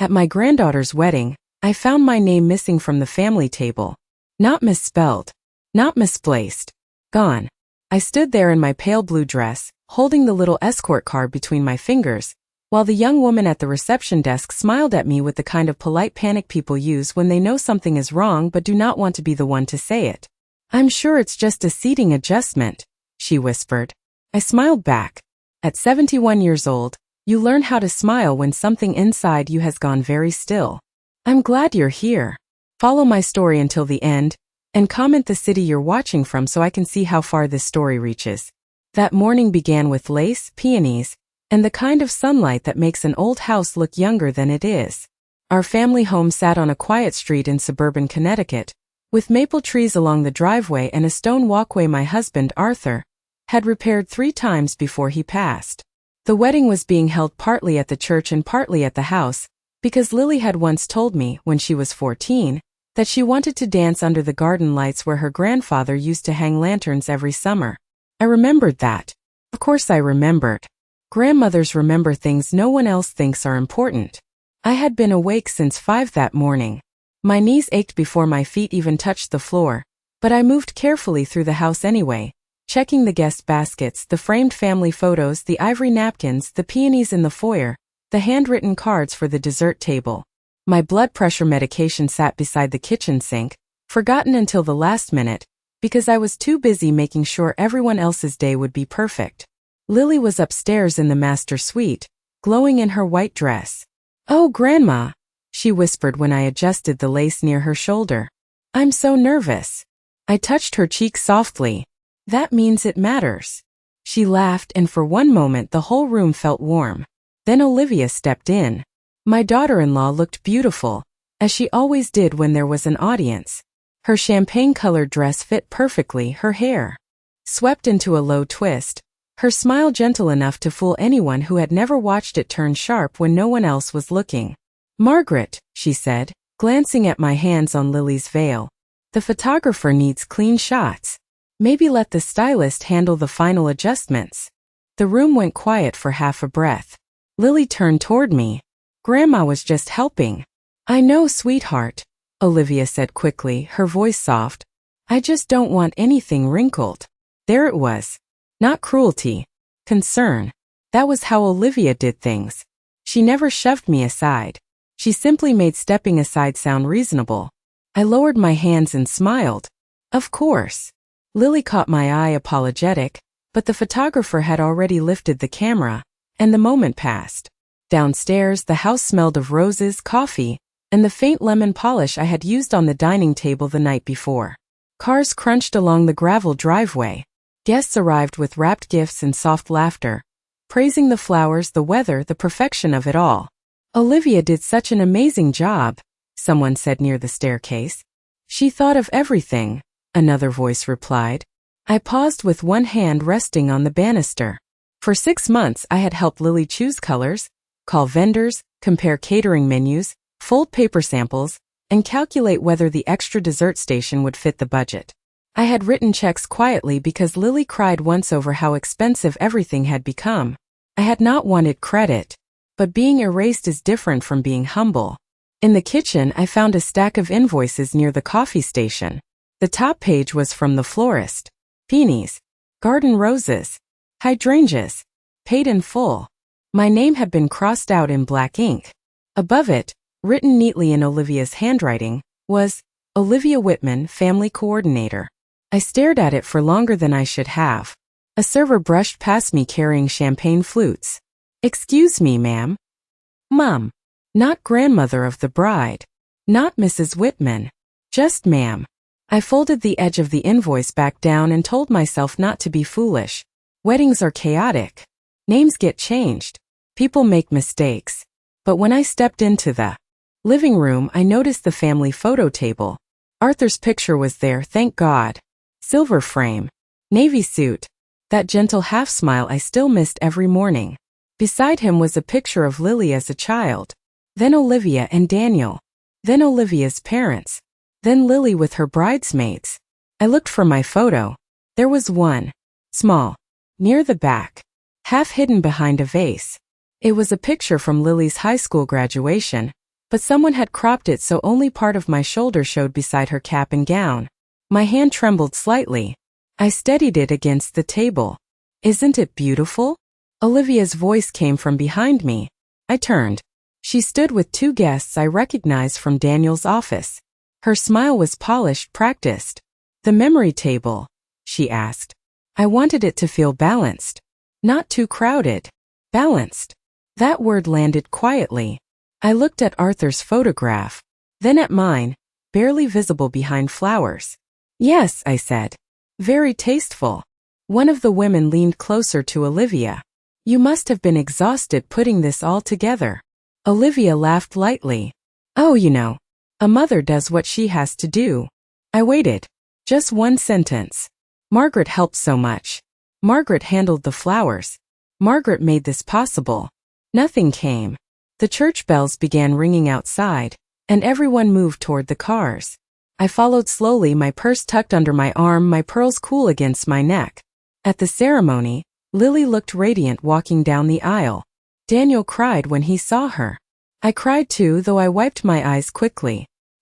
At my granddaughter's wedding, I found my name missing from the family table. Not misspelled. Not misplaced. Gone. I stood there in my pale blue dress, holding the little escort card between my fingers, while the young woman at the reception desk smiled at me with the kind of polite panic people use when they know something is wrong but do not want to be the one to say it. "I'm sure it's just a seating adjustment," she whispered. I smiled back. At 71 years old, you learn how to smile when something inside you has gone very still. "I'm glad you're here. Follow my story until the end, and comment the city you're watching from so I can see how far this story reaches." That morning began with lace, peonies, and the kind of sunlight that makes an old house look younger than it is. Our family home sat on a quiet street in suburban Connecticut, with maple trees along the driveway and a stone walkway my husband, Arthur, had repaired 3 times before he passed. The wedding was being held partly at the church and partly at the house, because Lily had once told me, when she was 14, that she wanted to dance under the garden lights where her grandfather used to hang lanterns every summer. I remembered that. Of course I remembered. Grandmothers remember things no one else thinks are important. I had been awake since 5 that morning. My knees ached before my feet even touched the floor, but I moved carefully through the house anyway, checking the guest baskets, the framed family photos, the ivory napkins, the peonies in the foyer, the handwritten cards for the dessert table. My blood pressure medication sat beside the kitchen sink, forgotten until the last minute, because I was too busy making sure everyone else's day would be perfect. Lily was upstairs in the master suite, glowing in her white dress. "Oh, Grandma," she whispered when I adjusted the lace near her shoulder. "I'm so nervous." I touched her cheek softly. "That means it matters." She laughed, and for one moment the whole room felt warm. Then Olivia stepped in. My daughter-in-law looked beautiful, as she always did when there was an audience. Her champagne-colored dress fit perfectly, her hair swept into a low twist, her smile gentle enough to fool anyone who had never watched it turn sharp when no one else was looking. "Margaret," she said, glancing at my hands on Lily's veil, "the photographer needs clean shots. Maybe let the stylist handle the final adjustments." The room went quiet for half a breath. Lily turned toward me. "Grandma was just helping." "I know, sweetheart," Olivia said quickly, her voice soft. "I just don't want anything wrinkled." There it was. Not cruelty. Concern. That was how Olivia did things. She never shoved me aside. She simply made stepping aside sound reasonable. I lowered my hands and smiled. "Of course." Lily caught my eye, apologetic, but the photographer had already lifted the camera, and the moment passed. Downstairs, the house smelled of roses, coffee, and the faint lemon polish I had used on the dining table the night before. Cars crunched along the gravel driveway. Guests arrived with wrapped gifts and soft laughter, praising the flowers, the weather, the perfection of it all. "Olivia did such an amazing job," someone said near the staircase. "She thought of everything," another voice replied. I paused with one hand resting on the banister. For 6 months I had helped Lily choose colors, call vendors, compare catering menus, fold paper samples, and calculate whether the extra dessert station would fit the budget. I had written checks quietly because Lily cried once over how expensive everything had become. I had not wanted credit, but being erased is different from being humble. In the kitchen, I found a stack of invoices near the coffee station. The top page was from the florist. Peonies, garden roses, hydrangeas, paid in full. My name had been crossed out in black ink. Above it, written neatly in Olivia's handwriting, was Olivia Whitman, Family Coordinator. I stared at it for longer than I should have. A server brushed past me carrying champagne flutes. "Excuse me, ma'am." "Mom." Not grandmother of the bride. Not Mrs. Whitman. Just ma'am. I folded the edge of the invoice back down and told myself not to be foolish. Weddings are chaotic. Names get changed. People make mistakes. But when I stepped into the living room, I noticed the family photo table. Arthur's picture was there, thank God. Silver frame. Navy suit. That gentle half-smile I still missed every morning. Beside him was a picture of Lily as a child. Then Olivia and Daniel. Then Olivia's parents. Then Lily with her bridesmaids. I looked for my photo. There was one. Small. Near the back. Half hidden behind a vase. It was a picture from Lily's high school graduation, but someone had cropped it so only part of my shoulder showed beside her cap and gown. My hand trembled slightly. I steadied it against the table. "Isn't it beautiful?" Olivia's voice came from behind me. I turned. She stood with two guests I recognized from Daniel's office. Her smile was polished, practiced. "The memory table?" she asked. I wanted it to feel balanced. Not too crowded. Balanced. That word landed quietly. I looked at Arthur's photograph, then at mine, barely visible behind flowers. "Yes," I said. "Very tasteful." One of the women leaned closer to Olivia. "You must have been exhausted putting this all together." Olivia laughed lightly. "Oh, you know, a mother does what she has to do." I waited. Just one sentence. Margaret helped so much. Margaret handled the flowers. Margaret made this possible. Nothing came. The church bells began ringing outside, and everyone moved toward the cars. I followed slowly, my purse tucked under my arm, my pearls cool against my neck. At the ceremony, Lily looked radiant walking down the aisle. Daniel cried when he saw her. I cried too, though I wiped my eyes quickly.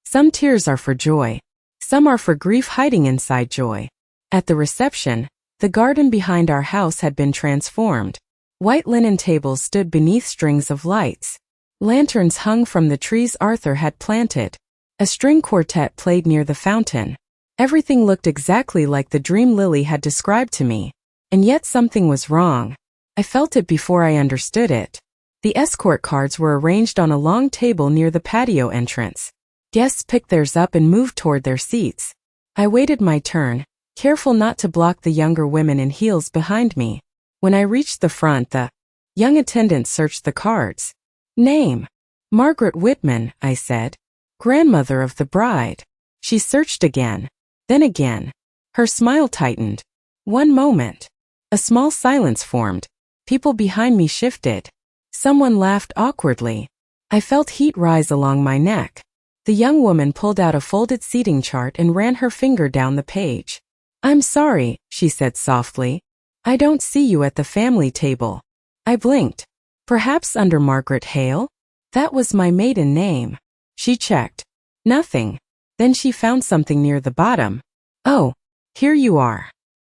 Some tears are for joy. Some are for grief hiding inside joy. At the reception, the garden behind our house had been transformed. White linen tables stood beneath strings of lights. Lanterns hung from the trees Arthur had planted. A string quartet played near the fountain. Everything looked exactly like the dream Lily had described to me. And yet something was wrong. I felt it before I understood it. The escort cards were arranged on a long table near the patio entrance. Guests picked theirs up and moved toward their seats. I waited my turn, careful not to block the younger women in heels behind me. When I reached the front, the young attendant searched the cards. "Name? Margaret Whitman," I said. "Grandmother of the bride." She searched again. Then again. Her smile tightened. One moment. A small silence formed. People behind me shifted. Someone laughed awkwardly. I felt heat rise along my neck. The young woman pulled out a folded seating chart and ran her finger down the page. "I'm sorry," she said softly. "I don't see you at the family table." I blinked. "Perhaps under Margaret Hale?" That was my maiden name. She checked. Nothing. Then she found something near the bottom. "Oh, here you are."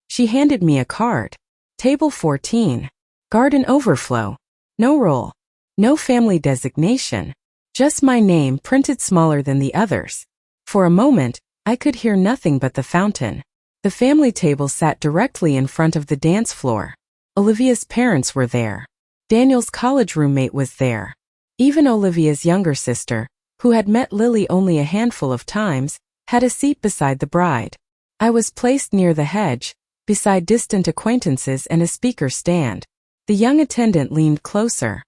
She handed me a card. Table 14. Garden overflow. No roll. No family designation. Just my name printed smaller than the others. For a moment, I could hear nothing but the fountain. The family table sat directly in front of the dance floor. Olivia's parents were there. Daniel's college roommate was there. Even Olivia's younger sister, who had met Lily only a handful of times, had a seat beside the bride. I was placed near the hedge, beside distant acquaintances and a speaker stand. The young attendant leaned closer.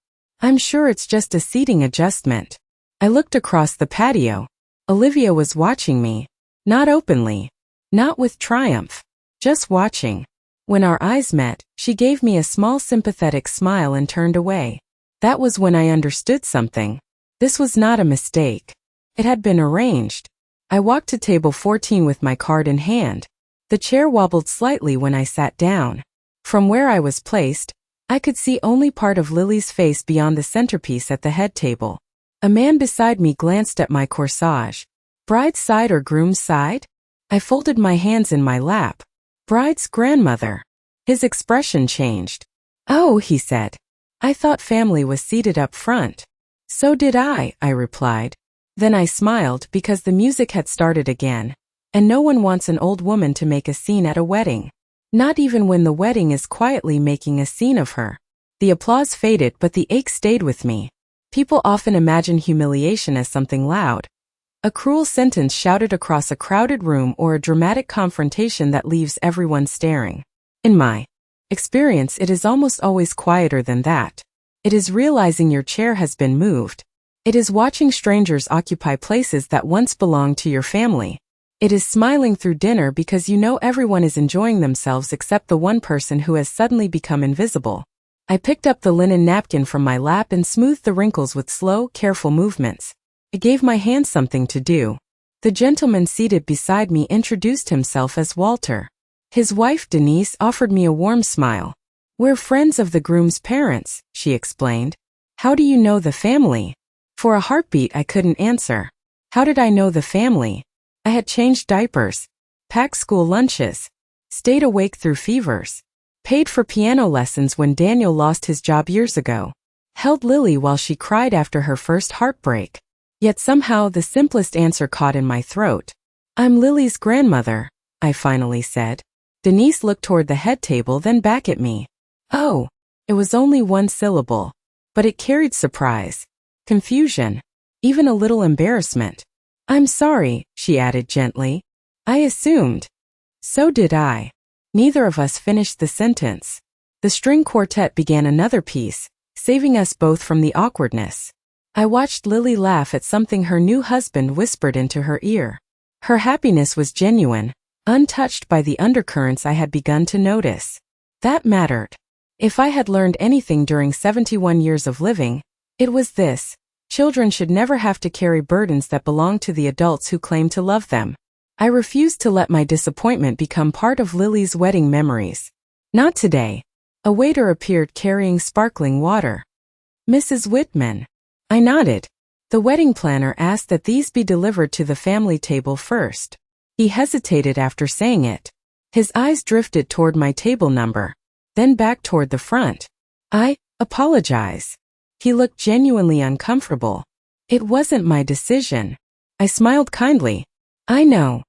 "I'm sure it's just a seating adjustment." I looked across the patio. Olivia was watching me. Not openly. Not with triumph. Just watching. When our eyes met, she gave me a small sympathetic smile and turned away. That was when I understood something. This was not a mistake. It had been arranged. I walked to table 14 with my card in hand. The chair wobbled slightly when I sat down. From where I was placed, I could see only part of Lily's face beyond the centerpiece at the head table. A man beside me glanced at my corsage. Bride's side or groom's side? I folded my hands in my lap. Bride's grandmother. His expression changed. "Oh," he said. "I thought family was seated up front." "So did I replied. Then I smiled because the music had started again. And no one wants an old woman to make a scene at a wedding. Not even when the wedding is quietly making a scene of her. The applause faded, but the ache stayed with me. People often imagine humiliation as something loud. A cruel sentence shouted across a crowded room or a dramatic confrontation that leaves everyone staring. In my experience, it is almost always quieter than that. It is realizing your chair has been moved. It is watching strangers occupy places that once belonged to your family. It is smiling through dinner because you know everyone is enjoying themselves except the one person who has suddenly become invisible. I picked up the linen napkin from my lap and smoothed the wrinkles with slow, careful movements. It gave my hand something to do. The gentleman seated beside me introduced himself as Walter. His wife Denise offered me a warm smile. "We're friends of the groom's parents," she explained. "How do you know the family?" For a heartbeat I couldn't answer. How did I know the family? I had changed diapers, packed school lunches, stayed awake through fevers, paid for piano lessons when Daniel lost his job years ago, held Lily while she cried after her first heartbreak. Yet somehow the simplest answer caught in my throat. I'm Lily's grandmother, I finally said. Denise looked toward the head table, then back at me. Oh, it was only one syllable, but it carried surprise, confusion, even a little embarrassment. I'm sorry, she added gently. I assumed. So did I. Neither of us finished the sentence. The string quartet began another piece, saving us both from the awkwardness. I watched Lily laugh at something her new husband whispered into her ear. Her happiness was genuine, untouched by the undercurrents I had begun to notice. That mattered. If I had learned anything during 71 years of living, it was this: children should never have to carry burdens that belong to the adults who claim to love them. I refused to let my disappointment become part of Lily's wedding memories. Not today. A waiter appeared carrying sparkling water. Mrs. Whitman. I nodded. The wedding planner asked that these be delivered to the family table first. He hesitated after saying it. His eyes drifted toward my table number, then back toward the front. I apologize. He looked genuinely uncomfortable. It wasn't my decision. I smiled kindly. I know.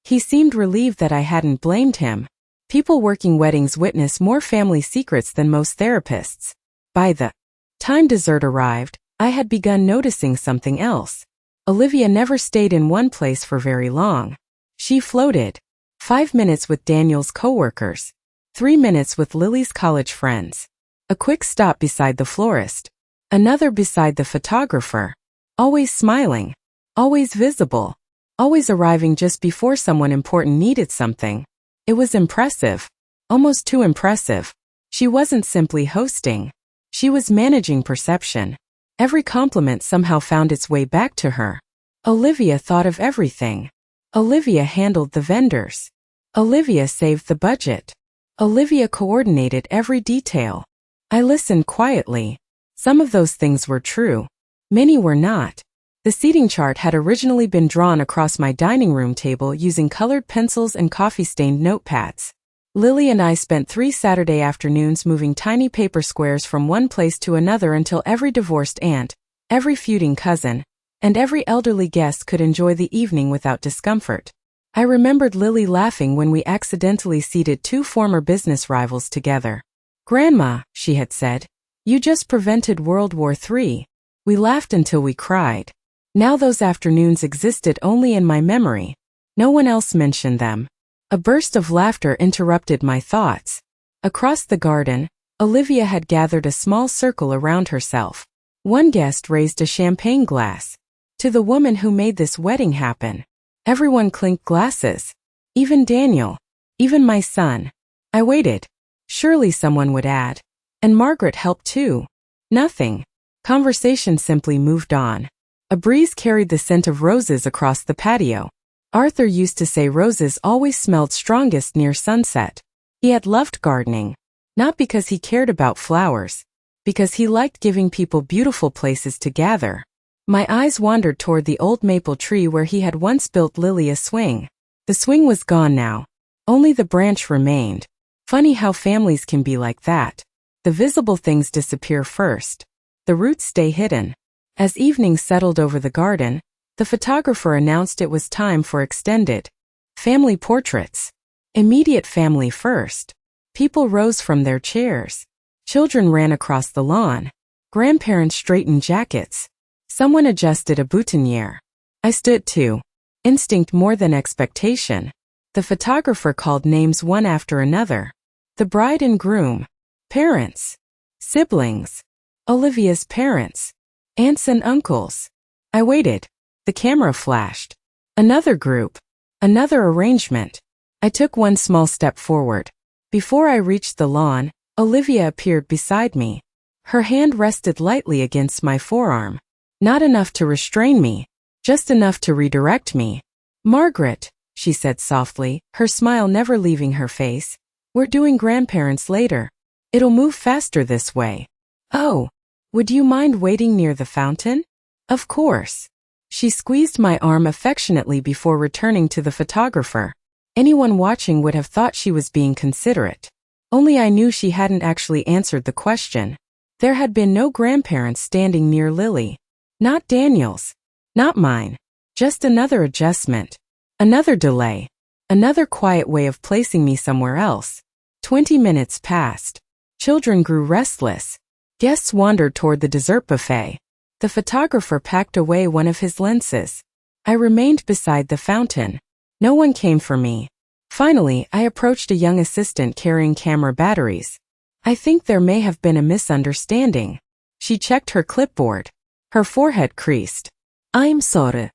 He seemed relieved that I hadn't blamed him. People working weddings witness more family secrets than most therapists. By the time dessert arrived, I had begun noticing something else. Olivia never stayed in one place for very long. She floated. 5 minutes with Daniel's coworkers. 3 minutes with Lily's college friends. A quick stop beside the florist. Another beside the photographer. Always smiling. Always visible. Always arriving just before someone important needed something. It was impressive. Almost too impressive. She wasn't simply hosting. She was managing perception. Every compliment somehow found its way back to her. Olivia thought of everything. Olivia handled the vendors. Olivia saved the budget. Olivia coordinated every detail. I listened quietly. Some of those things were true. Many were not. The seating chart had originally been drawn across my dining room table using colored pencils and coffee-stained notepads. Lily and I spent 3 Saturday afternoons moving tiny paper squares from one place to another until every divorced aunt, every feuding cousin, and every elderly guest could enjoy the evening without discomfort. I remembered Lily laughing when we accidentally seated 2 former business rivals together. "Grandma," she had said, "you just prevented World War III. We laughed until we cried. Now those afternoons existed only in my memory. No one else mentioned them. A burst of laughter interrupted my thoughts. Across the garden, Olivia had gathered a small circle around herself. One guest raised a champagne glass. To the woman who made this wedding happen. Everyone clinked glasses. Even Daniel. Even my son. I waited. Surely someone would add. And Margaret helped too. Nothing. Conversation simply moved on. A breeze carried the scent of roses across the patio. Arthur used to say roses always smelled strongest near sunset. He had loved gardening. Not because he cared about flowers. Because he liked giving people beautiful places to gather. My eyes wandered toward the old maple tree where he had once built Lily a swing. The swing was gone now. Only the branch remained. Funny how families can be like that. The visible things disappear first. The roots stay hidden. As evening settled over the garden, the photographer announced it was time for extended family portraits. Immediate family first. People rose from their chairs. Children ran across the lawn. Grandparents straightened jackets. Someone adjusted a boutonniere. I stood too. Instinct more than expectation. The photographer called names one after another. The bride and groom. Parents. Siblings. Olivia's parents. Aunts and uncles. I waited. The camera flashed. Another group. Another arrangement. I took one small step forward. Before I reached the lawn, Olivia appeared beside me. Her hand rested lightly against my forearm. Not enough to restrain me, just enough to redirect me. "Margaret," she said softly, her smile never leaving her face, "we're doing grandparents later. It'll move faster this way." "Oh, would you mind waiting near the fountain?" Of course. She squeezed my arm affectionately before returning to the photographer. Anyone watching would have thought she was being considerate. Only I knew she hadn't actually answered the question. There had been no grandparents standing near Lily. Not Daniel's. Not mine. Just another adjustment. Another delay. Another quiet way of placing me somewhere else. 20 minutes passed. Children grew restless. Guests wandered toward the dessert buffet. The photographer packed away one of his lenses. I remained beside the fountain. No one came for me. Finally, I approached a young assistant carrying camera batteries. I think there may have been a misunderstanding. She checked her clipboard. Her forehead creased. I'm sorry.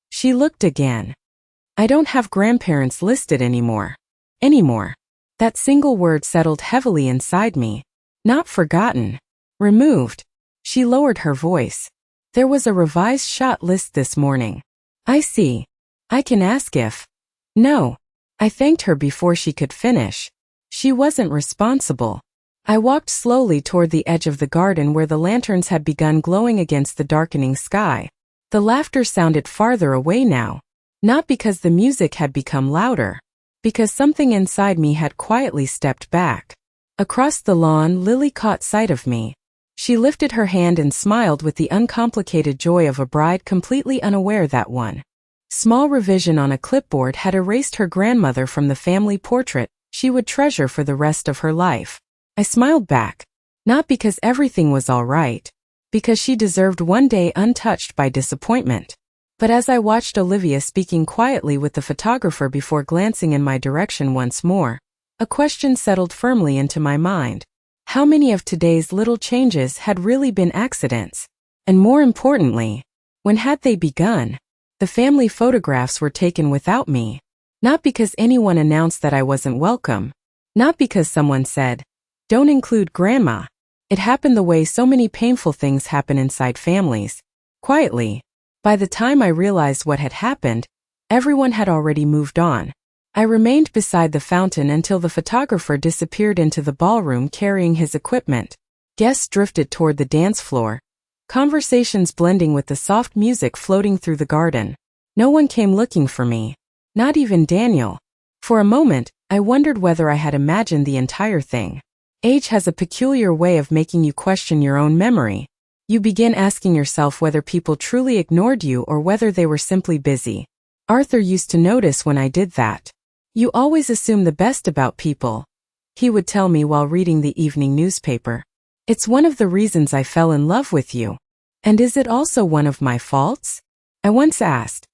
She looked again. I don't have grandparents listed anymore. That single word settled heavily inside me. Not forgotten. Removed. She lowered her voice. There was a revised shot list this morning. I see. I can ask if. No. I thanked her before she could finish. She wasn't responsible. I walked slowly toward the edge of the garden where the lanterns had begun glowing against the darkening sky. The laughter sounded farther away now. Not because the music had become louder. Because something inside me had quietly stepped back. Across the lawn, Lily caught sight of me. She lifted her hand and smiled with the uncomplicated joy of a bride completely unaware that one small revision on a clipboard had erased her grandmother from the family portrait she would treasure for the rest of her life. I smiled back. Not because everything was all right. Because she deserved one day untouched by disappointment. But as I watched Olivia speaking quietly with the photographer before glancing in my direction once more, a question settled firmly into my mind. How many of today's little changes had really been accidents? And more importantly, when had they begun? The family photographs were taken without me. Not because anyone announced that I wasn't welcome. Not because someone said, "Don't include Grandma." It happened the way so many painful things happen inside families. Quietly. By the time I realized what had happened, everyone had already moved on. I remained beside the fountain until the photographer disappeared into the ballroom carrying his equipment. Guests drifted toward the dance floor, conversations blending with the soft music floating through the garden. No one came looking for me. Not even Daniel. For a moment, I wondered whether I had imagined the entire thing. Age has a peculiar way of making you question your own memory. You begin asking yourself whether people truly ignored you or whether they were simply busy. Arthur used to notice when I did that. "You always assume the best about people," he would tell me while reading the evening newspaper. "It's one of the reasons I fell in love with you." "And is it also one of my faults?" I once asked.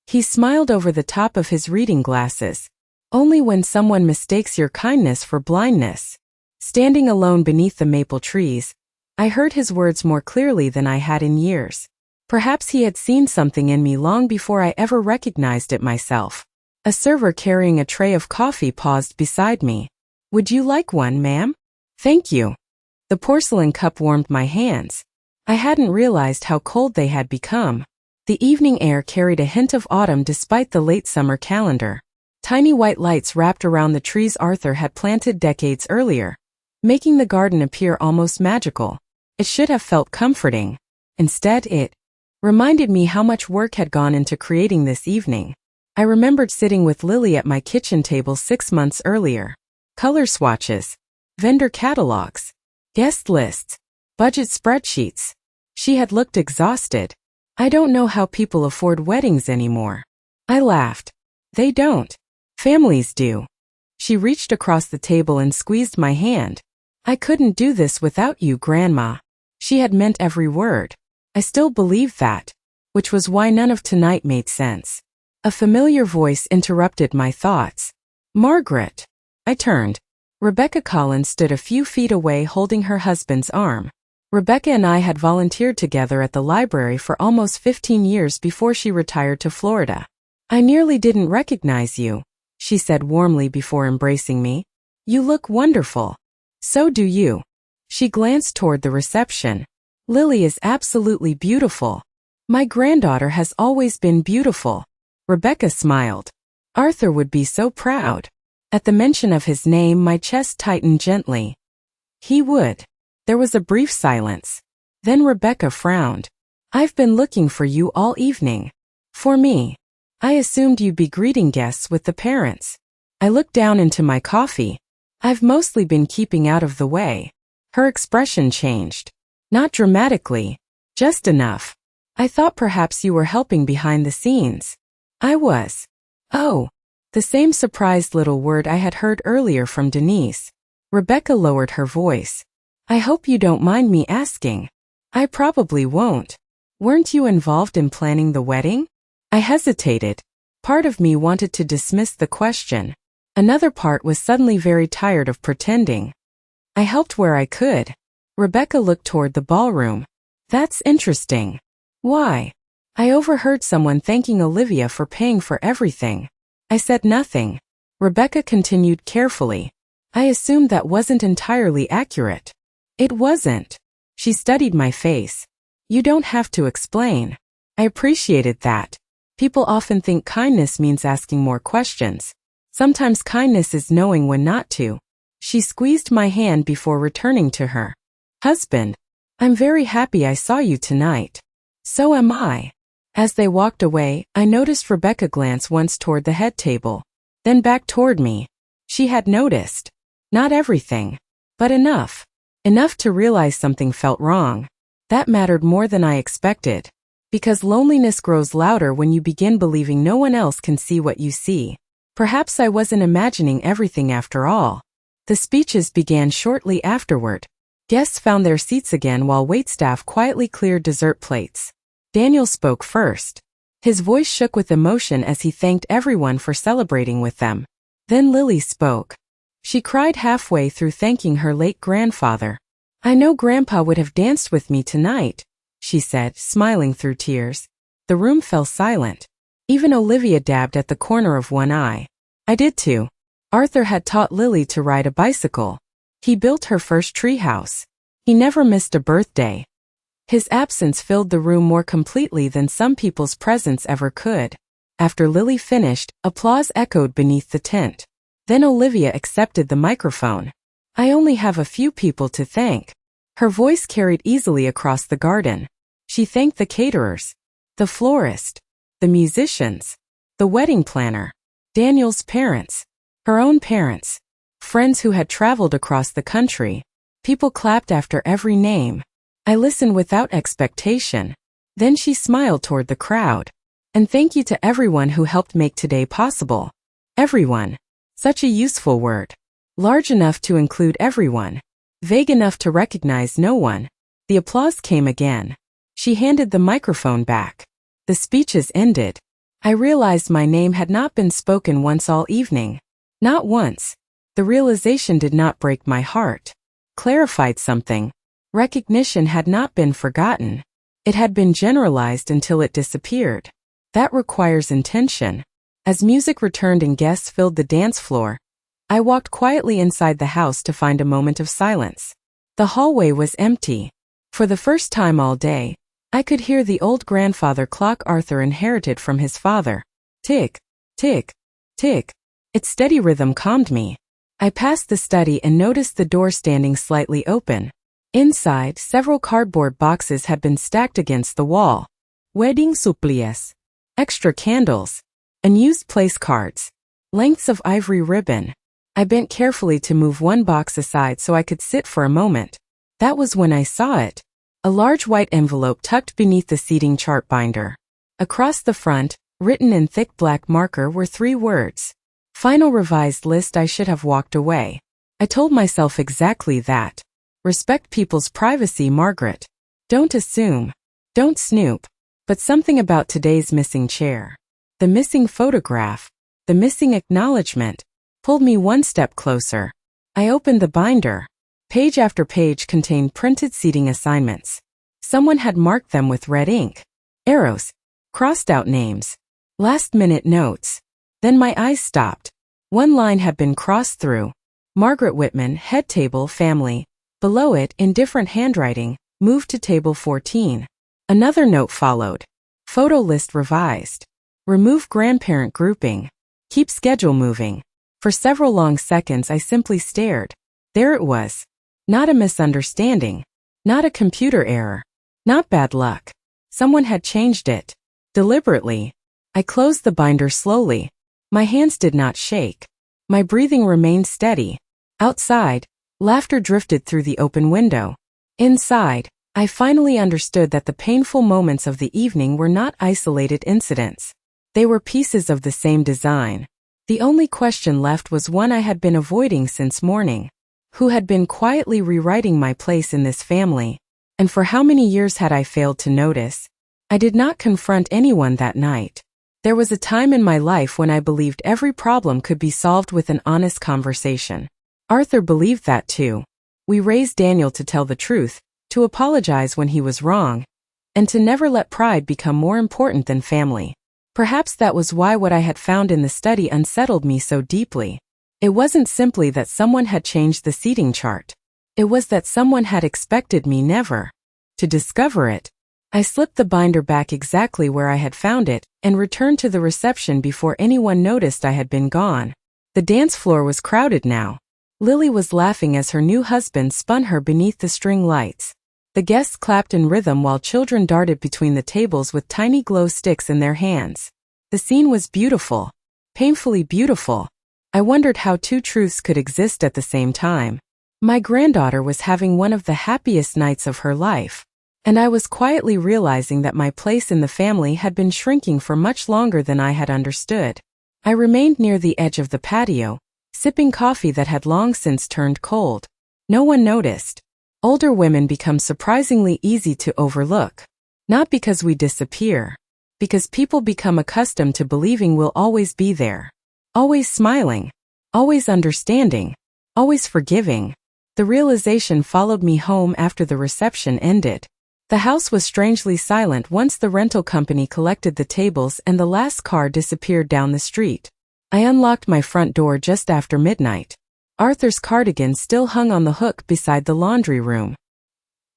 He smiled over the top of his reading glasses. "Only when someone mistakes your kindness for blindness." Standing alone beneath the maple trees, I heard his words more clearly than I had in years. Perhaps he had seen something in me long before I ever recognized it myself. A server carrying a tray of coffee paused beside me. "Would you like one, ma'am?" "Thank you." The porcelain cup warmed my hands. I hadn't realized how cold they had become. The evening air carried a hint of autumn despite the late summer calendar. Tiny white lights wrapped around the trees Arthur had planted decades earlier, making the garden appear almost magical. It should have felt comforting. Instead, it reminded me how much work had gone into creating this evening. I remembered sitting with Lily at my kitchen table 6 months earlier. Color swatches, vendor catalogs, guest lists, budget spreadsheets. She had looked exhausted. "I don't know how people afford weddings anymore." I laughed. "They don't. Families do." She reached across the table and squeezed my hand. "I couldn't do this without you, Grandma." She had meant every word. I still believed that, which was why none of tonight made sense. A familiar voice interrupted my thoughts. "Margaret." I turned. Rebecca Collins stood a few feet away holding her husband's arm. Rebecca and I had volunteered together at the library for almost 15 years before she retired to Florida. "I nearly didn't recognize you," she said warmly before embracing me. "You look wonderful." "So do you." She glanced toward the reception. "Lily is absolutely beautiful. My granddaughter has always been beautiful." Rebecca smiled. "Arthur would be so proud." At the mention of his name, my chest tightened gently. "He would." There was a brief silence. Then Rebecca frowned. I've been looking for you all evening. For me. I assumed you'd be greeting guests with the parents. I looked down into my coffee. I've mostly been keeping out of the way. Her expression changed. Not dramatically. Just enough. I thought perhaps you were helping behind the scenes. I was. Oh. The same surprised little word I had heard earlier from Denise. Rebecca lowered her voice. I hope you don't mind me asking. I probably won't. Weren't you involved in planning the wedding? I hesitated. Part of me wanted to dismiss the question. Another part was suddenly very tired of pretending. I helped where I could. Rebecca looked toward the ballroom. That's interesting. Why? I overheard someone thanking Olivia for paying for everything. I said nothing. Rebecca continued carefully. I assumed that wasn't entirely accurate. It wasn't. She studied my face. You don't have to explain. I appreciated that. People often think kindness means asking more questions. Sometimes kindness is knowing when not to. She squeezed my hand before returning to her husband. I'm very happy I saw you tonight. So am I. As they walked away, I noticed Rebecca glance once toward the head table, then back toward me. She had noticed. Not everything, but enough. Enough to realize something felt wrong. That mattered more than I expected. Because loneliness grows louder when you begin believing no one else can see what you see. Perhaps I wasn't imagining everything after all. The speeches began shortly afterward. Guests found their seats again while waitstaff quietly cleared dessert plates. Daniel spoke first. His voice shook with emotion as he thanked everyone for celebrating with them. Then Lily spoke. She cried halfway through thanking her late grandfather. I know Grandpa would have danced with me tonight, she said, smiling through tears. The room fell silent. Even Olivia dabbed at the corner of one eye. I did too. Arthur had taught Lily to ride a bicycle. He built her first treehouse. He never missed a birthday. His absence filled the room more completely than some people's presence ever could. After Lily finished, applause echoed beneath the tent. Then Olivia accepted the microphone. I only have a few people to thank. Her voice carried easily across the garden. She thanked the caterers, the florist, the musicians, the wedding planner, Daniel's parents, her own parents, friends who had traveled across the country. People clapped after every name. I listened without expectation. Then she smiled toward the crowd. And thank you to everyone who helped make today possible. Everyone. Such a useful word. Large enough to include everyone. Vague enough to recognize no one. The applause came again. She handed the microphone back. The speeches ended. I realized my name had not been spoken once all evening. Not once. The realization did not break my heart. Clarified something. Recognition had not been forgotten. It had been generalized until it disappeared. That requires intention. As music returned and guests filled the dance floor, I walked quietly inside the house to find a moment of silence. The hallway was empty. For the first time all day, I could hear the old grandfather clock Arthur inherited from his father. Tick, tick, tick. Its steady rhythm calmed me. I passed the study and noticed the door standing slightly open. Inside, several cardboard boxes had been stacked against the wall. Wedding supplies. Extra candles. Unused place cards. Lengths of ivory ribbon. I bent carefully to move one box aside so I could sit for a moment. That was when I saw it. A large white envelope tucked beneath the seating chart binder. Across the front, written in thick black marker, were 3 words. Final revised list. I should have walked away. I told myself exactly that. Respect people's privacy, Margaret. Don't assume. Don't snoop. But something about today's missing chair, the missing photograph, the missing acknowledgement, pulled me one step closer. I opened the binder. Page after page contained printed seating assignments. Someone had marked them with red ink. Arrows. Crossed out names. Last-minute notes. Then my eyes stopped. One line had been crossed through. Margaret Whitman, head table, family. Below it, in different handwriting, moved to table 14. Another note followed. Photo list revised. Remove grandparent grouping. Keep schedule moving. For several long seconds I simply stared. There it was. Not a misunderstanding. Not a computer error. Not bad luck. Someone had changed it. Deliberately. I closed the binder slowly. My hands did not shake. My breathing remained steady. Outside, laughter drifted through the open window. Inside, I finally understood that the painful moments of the evening were not isolated incidents. They were pieces of the same design. The only question left was one I had been avoiding since morning. Who had been quietly rewriting my place in this family? And for how many years had I failed to notice? I did not confront anyone that night. There was a time in my life when I believed every problem could be solved with an honest conversation. Arthur believed that too. We raised Daniel to tell the truth, to apologize when he was wrong, and to never let pride become more important than family. Perhaps that was why what I had found in the study unsettled me so deeply. It wasn't simply that someone had changed the seating chart. It was that someone had expected me never to discover it. I slipped the binder back exactly where I had found it and returned to the reception before anyone noticed I had been gone. The dance floor was crowded now. Lily was laughing as her new husband spun her beneath the string lights. The guests clapped in rhythm while children darted between the tables with tiny glow sticks in their hands. The scene was beautiful. Painfully beautiful. I wondered how two truths could exist at the same time. My granddaughter was having one of the happiest nights of her life, and I was quietly realizing that my place in the family had been shrinking for much longer than I had understood. I remained near the edge of the patio, sipping coffee that had long since turned cold. No one noticed. Older women become surprisingly easy to overlook. Not because we disappear. Because people become accustomed to believing we'll always be there. Always smiling. Always understanding. Always forgiving. The realization followed me home after the reception ended. The house was strangely silent once the rental company collected the tables and the last car disappeared down the street. I unlocked my front door just after midnight. Arthur's cardigan still hung on the hook beside the laundry room.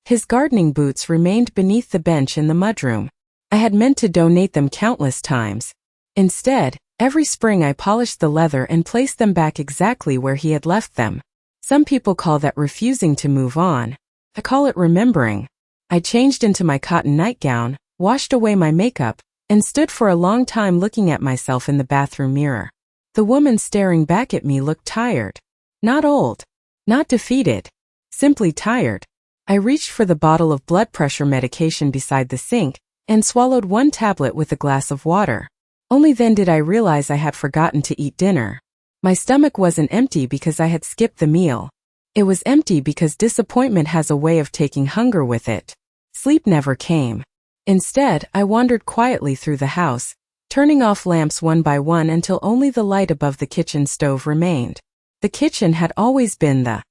His gardening boots remained beneath the bench in the mudroom. I had meant to donate them countless times. Instead, every spring I polished the leather and placed them back exactly where he had left them. Some people call that refusing to move on. I call it remembering. I changed into my cotton nightgown, washed away my makeup, and stood for a long time looking at myself in the bathroom mirror. The woman staring back at me looked tired. Not old. Not defeated. Simply tired. I reached for the bottle of blood pressure medication beside the sink and swallowed one tablet with a glass of water. Only then did I realize I had forgotten to eat dinner. My stomach wasn't empty because I had skipped the meal. It was empty because disappointment has a way of taking hunger with it. Sleep never came. Instead, I wandered quietly through the house, turning off lamps one by one until only the light above the kitchen stove remained. The kitchen had always been the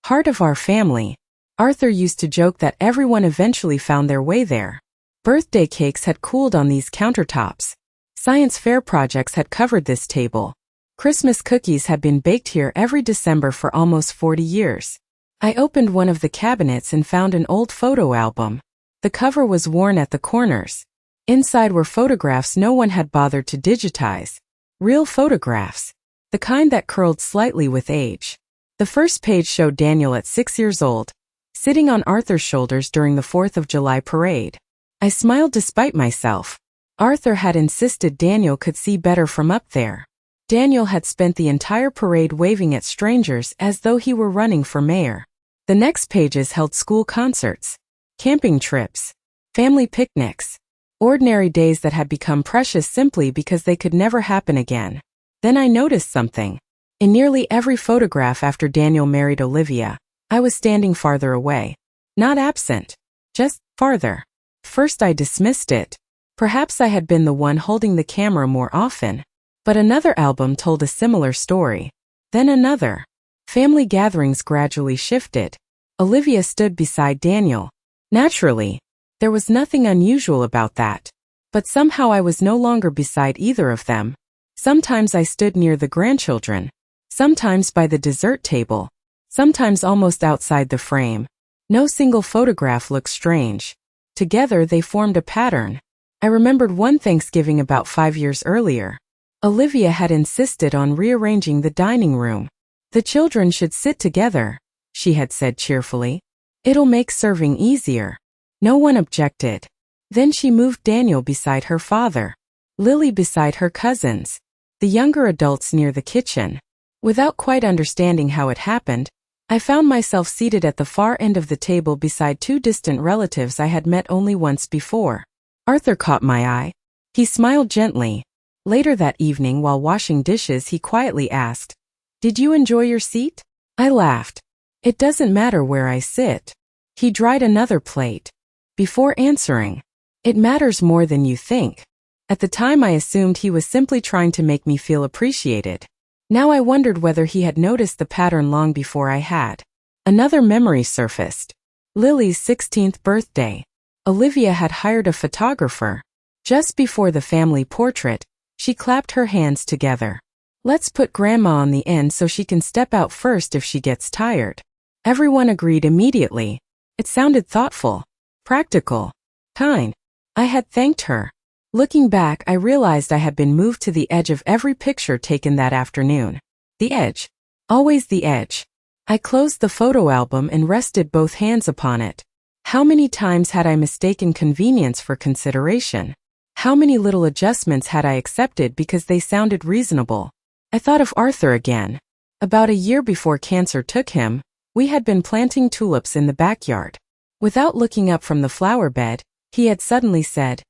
heart of our family. Arthur used to joke that everyone eventually found their way there. Birthday cakes had cooled on these countertops. Science fair projects had covered this table. Christmas cookies had been baked here every December for almost 40 years. I opened one of the cabinets and found an old photo album. The cover was worn at the corners. Inside were photographs no one had bothered to digitize. Real photographs. The kind that curled slightly with age. The first page showed Daniel at 6 years old, sitting on Arthur's shoulders during the 4th of July parade. I smiled despite myself. Arthur had insisted Daniel could see better from up there. Daniel had spent the entire parade waving at strangers as though he were running for mayor. The next pages held school concerts, camping trips, family picnics, ordinary days that had become precious simply because they could never happen again. Then I noticed something. In nearly every photograph after Daniel married Olivia, I was standing farther away. Not absent. Just farther. First I dismissed it. Perhaps I had been the one holding the camera more often. But another album told a similar story. Then another. Family gatherings gradually shifted. Olivia stood beside Daniel. Naturally. There was nothing unusual about that. But somehow I was no longer beside either of them. Sometimes I stood near the grandchildren. Sometimes by the dessert table. Sometimes almost outside the frame. No single photograph looked strange. Together they formed a pattern. I remembered one Thanksgiving about 5 years earlier. Olivia had insisted on rearranging the dining room. The children should sit together, she had said cheerfully. It'll make serving easier. No one objected. Then she moved Daniel beside her father, Lily beside her cousins, the younger adults near the kitchen. Without quite understanding how it happened, I found myself seated at the far end of the table beside two distant relatives I had met only once before. Arthur caught my eye. He smiled gently. Later that evening, while washing dishes, he quietly asked, "Did you enjoy your seat?" I laughed. "It doesn't matter where I sit." He dried another plate. Before answering, "It matters more than you think." At the time I assumed he was simply trying to make me feel appreciated. Now I wondered whether he had noticed the pattern long before I had. Another memory surfaced. Lily's 16th birthday. Olivia had hired a photographer. Just before the family portrait, she clapped her hands together. "Let's put Grandma on the end so she can step out first if she gets tired." Everyone agreed immediately. It sounded thoughtful, practical, kind. I had thanked her. Looking back, I realized I had been moved to the edge of every picture taken that afternoon. The edge. Always the edge. I closed the photo album and rested both hands upon it. How many times had I mistaken convenience for consideration? How many little adjustments had I accepted because they sounded reasonable? I thought of Arthur again. About a year before cancer took him, we had been planting tulips in the backyard. Without looking up from the flower bed, he had suddenly said,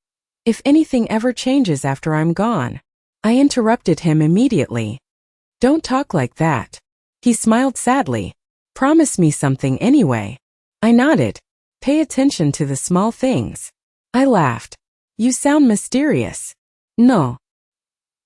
"If anything ever changes after I'm gone." I interrupted him immediately. "Don't talk like that." He smiled sadly. "Promise me something anyway." I nodded. "Pay attention to the small things." I laughed. "You sound mysterious." "No."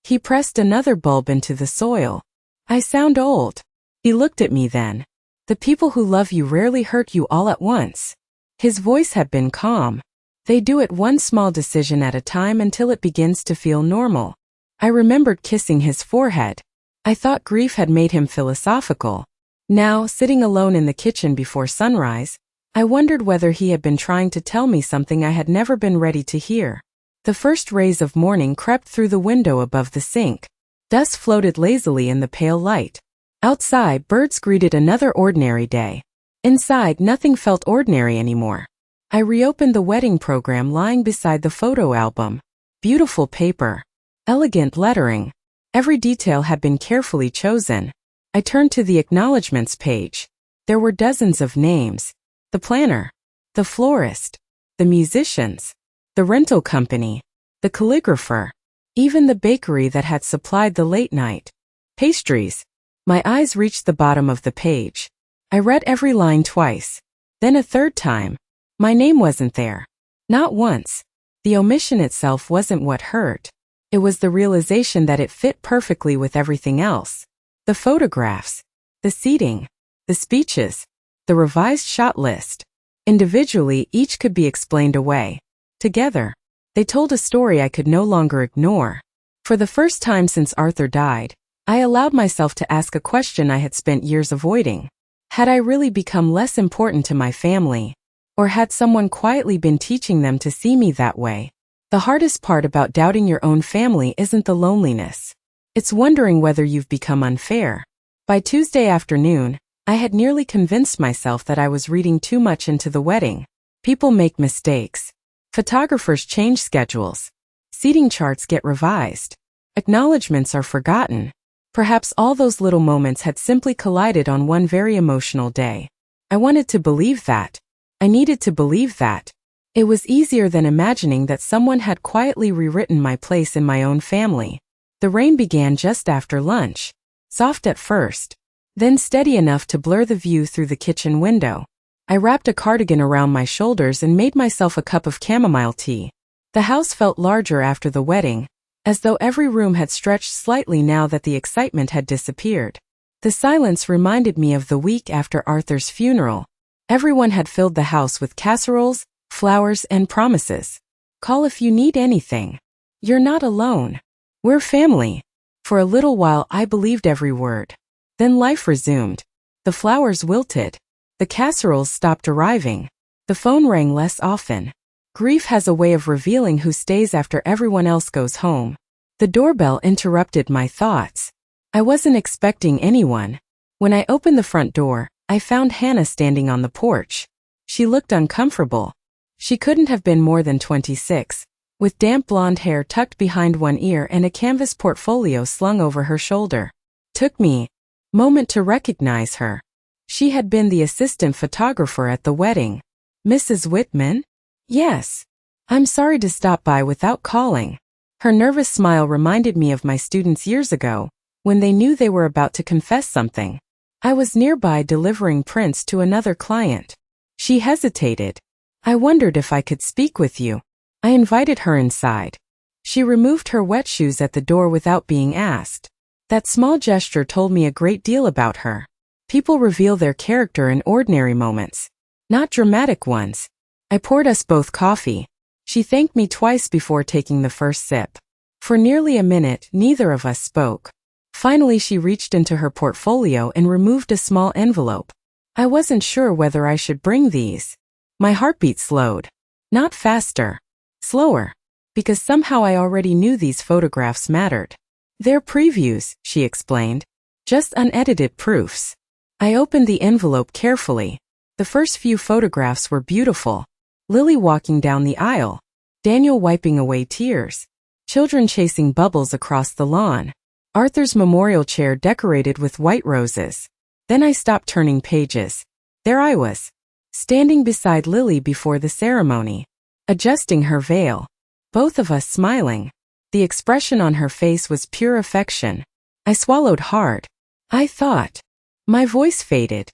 He pressed another bulb into the soil. "I sound old." He looked at me then. "The people who love you rarely hurt you all at once." His voice had been calm. "They do it one small decision at a time until it begins to feel normal." I remembered kissing his forehead. I thought grief had made him philosophical. Now, sitting alone in the kitchen before sunrise, I wondered whether he had been trying to tell me something I had never been ready to hear. The first rays of morning crept through the window above the sink. Dust floated lazily in the pale light. Outside, birds greeted another ordinary day. Inside, nothing felt ordinary anymore. I reopened the wedding program lying beside the photo album. Beautiful paper. Elegant lettering. Every detail had been carefully chosen. I turned to the acknowledgments page. There were dozens of names. The planner. The florist. The musicians. The rental company. The calligrapher. Even the bakery that had supplied the late night pastries. My eyes reached the bottom of the page. I read every line twice. Then a third time. My name wasn't there. Not once. The omission itself wasn't what hurt. It was the realization that it fit perfectly with everything else. The photographs. The seating. The speeches. The revised shot list. Individually, each could be explained away. Together, they told a story I could no longer ignore. For the first time since Arthur died, I allowed myself to ask a question I had spent years avoiding. Had I really become less important to my family? Or had someone quietly been teaching them to see me that way? The hardest part about doubting your own family isn't the loneliness. It's wondering whether you've become unfair. By Tuesday afternoon, I had nearly convinced myself that I was reading too much into the wedding. People make mistakes. Photographers change schedules. Seating charts get revised. Acknowledgements are forgotten. Perhaps all those little moments had simply collided on one very emotional day. I wanted to believe that. I needed to believe that. It was easier than imagining that someone had quietly rewritten my place in my own family. The rain began just after lunch. Soft at first, then steady enough to blur the view through the kitchen window. I wrapped a cardigan around my shoulders and made myself a cup of chamomile tea. The house felt larger after the wedding, as though every room had stretched slightly now that the excitement had disappeared. The silence reminded me of the week after Arthur's funeral. Everyone had filled the house with casseroles, flowers, and promises. "Call if you need anything. You're not alone. We're family." For a little while I believed every word. Then life resumed. The flowers wilted. The casseroles stopped arriving. The phone rang less often. Grief has a way of revealing who stays after everyone else goes home. The doorbell interrupted my thoughts. I wasn't expecting anyone. When I opened the front door, I found Hannah standing on the porch. She looked uncomfortable. She couldn't have been more than 26, with damp blonde hair tucked behind one ear and a canvas portfolio slung over her shoulder. Took me a moment to recognize her. She had been the assistant photographer at the wedding. Mrs. Whitman? Yes. I'm sorry to stop by without calling. Her nervous smile reminded me of my students years ago, when they knew they were about to confess something. I was nearby delivering prints to another client. She hesitated. I wondered if I could speak with you. I invited her inside. She removed her wet shoes at the door without being asked. That small gesture told me a great deal about her. People reveal their character in ordinary moments, not dramatic ones. I poured us both coffee. She thanked me twice before taking the first sip. For nearly a minute, neither of us spoke. Finally, she reached into her portfolio and removed a small envelope. I wasn't sure whether I should bring these. My heartbeat slowed. Not faster. Slower. Because somehow I already knew these photographs mattered. They're previews, she explained. Just unedited proofs. I opened the envelope carefully. The first few photographs were beautiful. Lily walking down the aisle. Daniel wiping away tears. Children chasing bubbles across the lawn. Arthur's memorial chair decorated with white roses. Then I stopped turning pages. There I was, standing beside Lily before the ceremony, adjusting her veil. Both of us smiling. The expression on her face was pure affection. I swallowed hard. I thought. My voice faded.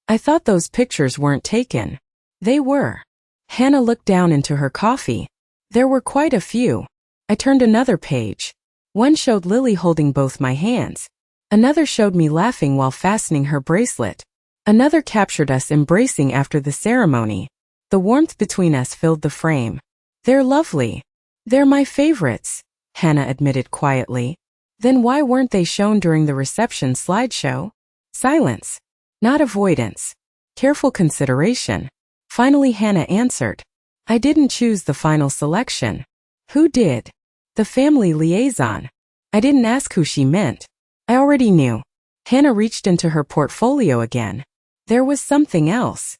I thought those pictures weren't taken. They were. Hannah looked down into her coffee. There were quite a few. I turned another page. One showed Lily holding both my hands. Another showed me laughing while fastening her bracelet. Another captured us embracing after the ceremony. The warmth between us filled the frame. They're lovely. They're my favorites, Hannah admitted quietly. Then why weren't they shown during the reception slideshow? Silence. Not avoidance. Careful consideration. Finally, Hannah answered. I didn't choose the final selection. Who did? The family liaison. I didn't ask who she meant. I already knew. Hannah reached into her portfolio again. There was something else.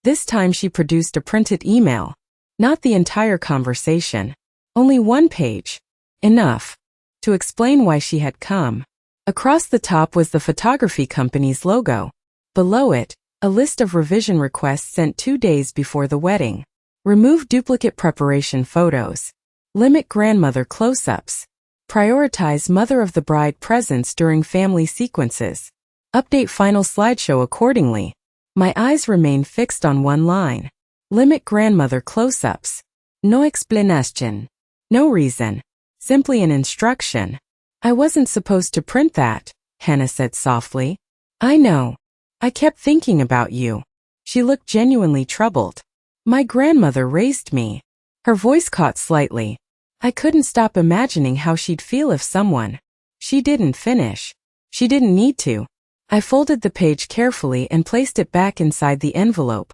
This time she produced a printed email. Not the entire conversation. Only one page. Enough to explain why she had come. Across the top was the photography company's logo. Below it, a list of revision requests sent 2 days before the wedding. Remove duplicate preparation photos. Limit grandmother close-ups. Prioritize mother of the bride presence during family sequences. Update final slideshow accordingly. My eyes remained fixed on one line. Limit grandmother close-ups. No explanation. No reason. Simply an instruction. I wasn't supposed to print that, Hannah said softly. I know. I kept thinking about you. She looked genuinely troubled. My grandmother raised me. Her voice caught slightly. I couldn't stop imagining how she'd feel if someone. She didn't finish. She didn't need to. I folded the page carefully and placed it back inside the envelope.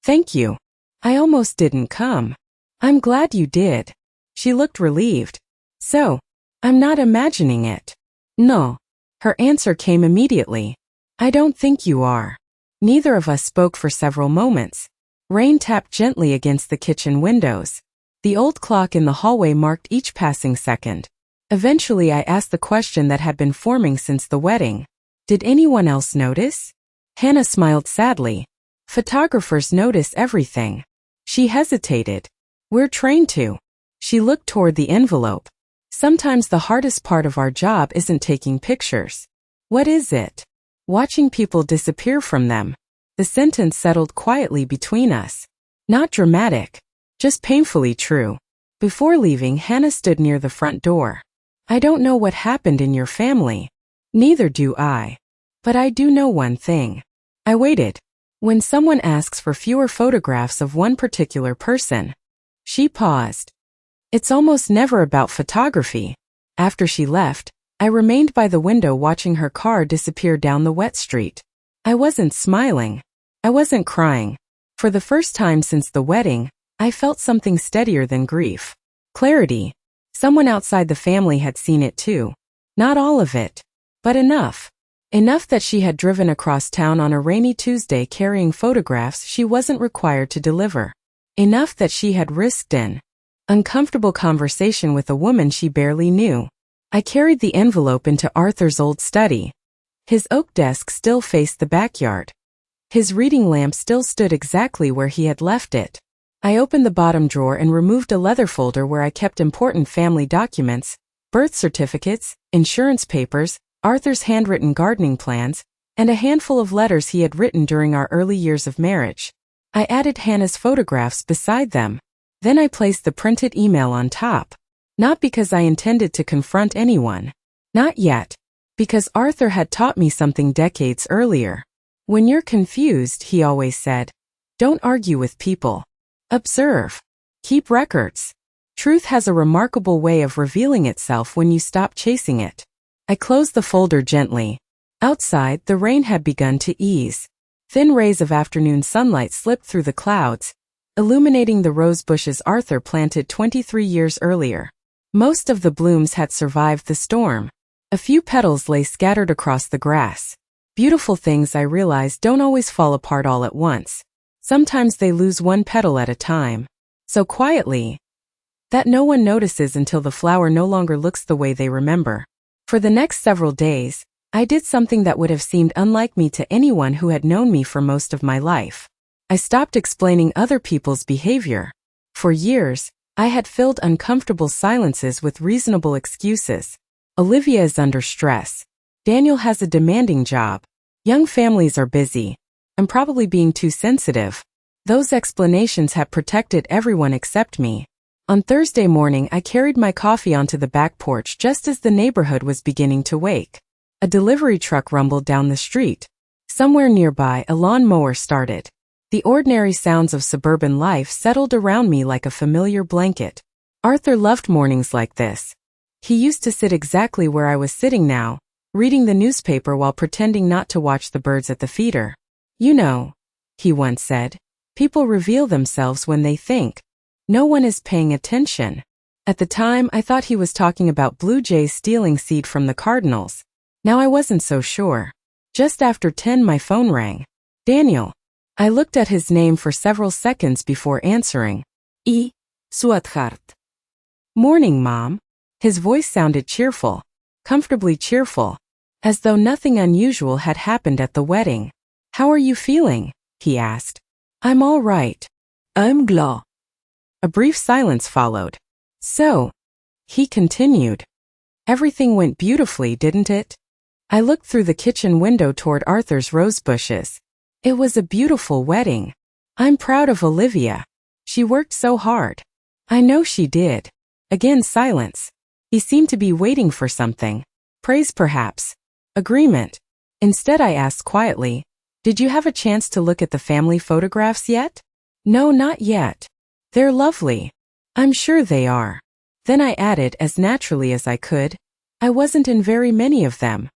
Thank you. I almost didn't come. I'm glad you did. She looked relieved. So, I'm not imagining it. No. Her answer came immediately. I don't think you are. Neither of us spoke for several moments. Rain tapped gently against the kitchen windows. The old clock in the hallway marked each passing second. Eventually I asked the question that had been forming since the wedding. Did anyone else notice? Hannah smiled sadly. Photographers notice everything. She hesitated. We're trained to. She looked toward the envelope. Sometimes the hardest part of our job isn't taking pictures. What is it? Watching people disappear from them. The sentence settled quietly between us. Not dramatic. Just painfully true. Before leaving, Hannah stood near the front door. I don't know what happened in your family. Neither do I. But I do know one thing. I waited. When someone asks for fewer photographs of one particular person. She paused. It's almost never about photography. After she left, I remained by the window watching her car disappear down the wet street. I wasn't smiling. I wasn't crying. For the first time since the wedding, I felt something steadier than grief. Clarity. Someone outside the family had seen it too. Not all of it, but enough. Enough that she had driven across town on a rainy Tuesday carrying photographs she wasn't required to deliver. Enough that she had risked an uncomfortable conversation with a woman she barely knew. I carried the envelope into Arthur's old study. His oak desk still faced the backyard. His reading lamp still stood exactly where he had left it. I opened the bottom drawer and removed a leather folder where I kept important family documents, birth certificates, insurance papers, Arthur's handwritten gardening plans, and a handful of letters he had written during our early years of marriage. I added Hannah's photographs beside them. Then I placed the printed email on top. Not because I intended to confront anyone. Not yet. Because Arthur had taught me something decades earlier. When you're confused, he always said, don't argue with people. Observe. Keep records. Truth has a remarkable way of revealing itself when you stop chasing it. I closed the folder gently. Outside, the rain had begun to ease. Thin rays of afternoon sunlight slipped through the clouds, illuminating the rose bushes Arthur planted 23 years earlier. Most of the blooms had survived the storm. A few petals lay scattered across the grass. Beautiful things, I realized, don't always fall apart all at once. Sometimes they lose one petal at a time. So quietly that no one notices until the flower no longer looks the way they remember. For the next several days, I did something that would have seemed unlike me to anyone who had known me for most of my life. I stopped explaining other people's behavior. For years, I had filled uncomfortable silences with reasonable excuses. Olivia is under stress. Daniel has a demanding job. Young families are busy. I'm probably being too sensitive. Those explanations had protected everyone except me. On Thursday morning, I carried my coffee onto the back porch just as the neighborhood was beginning to wake. A delivery truck rumbled down the street. Somewhere nearby, a lawn mower started. The ordinary sounds of suburban life settled around me like a familiar blanket. Arthur loved mornings like this. He used to sit exactly where I was sitting now, reading the newspaper while pretending not to watch the birds at the feeder. You know, he once said, people reveal themselves when they think. No one is paying attention. At the time, I thought he was talking about blue jays stealing seed from the Cardinals. Now I wasn't so sure. Just after 10, my phone rang. Daniel. I looked at his name for several seconds before answering. Sweetheart. Morning, Mom. His voice sounded cheerful. Comfortably cheerful. As though nothing unusual had happened at the wedding. How are you feeling? He asked. I'm all right. I'm glad. A brief silence followed. So, he continued. Everything went beautifully, didn't it? I looked through the kitchen window toward Arthur's rose bushes. It was a beautiful wedding. I'm proud of Olivia. She worked so hard. I know she did. Again silence. He seemed to be waiting for something. Praise perhaps. Agreement. Instead I asked quietly, did you have a chance to look at the family photographs yet? No, not yet. They're lovely. I'm sure they are. Then I added as naturally as I could, I wasn't in very many of them.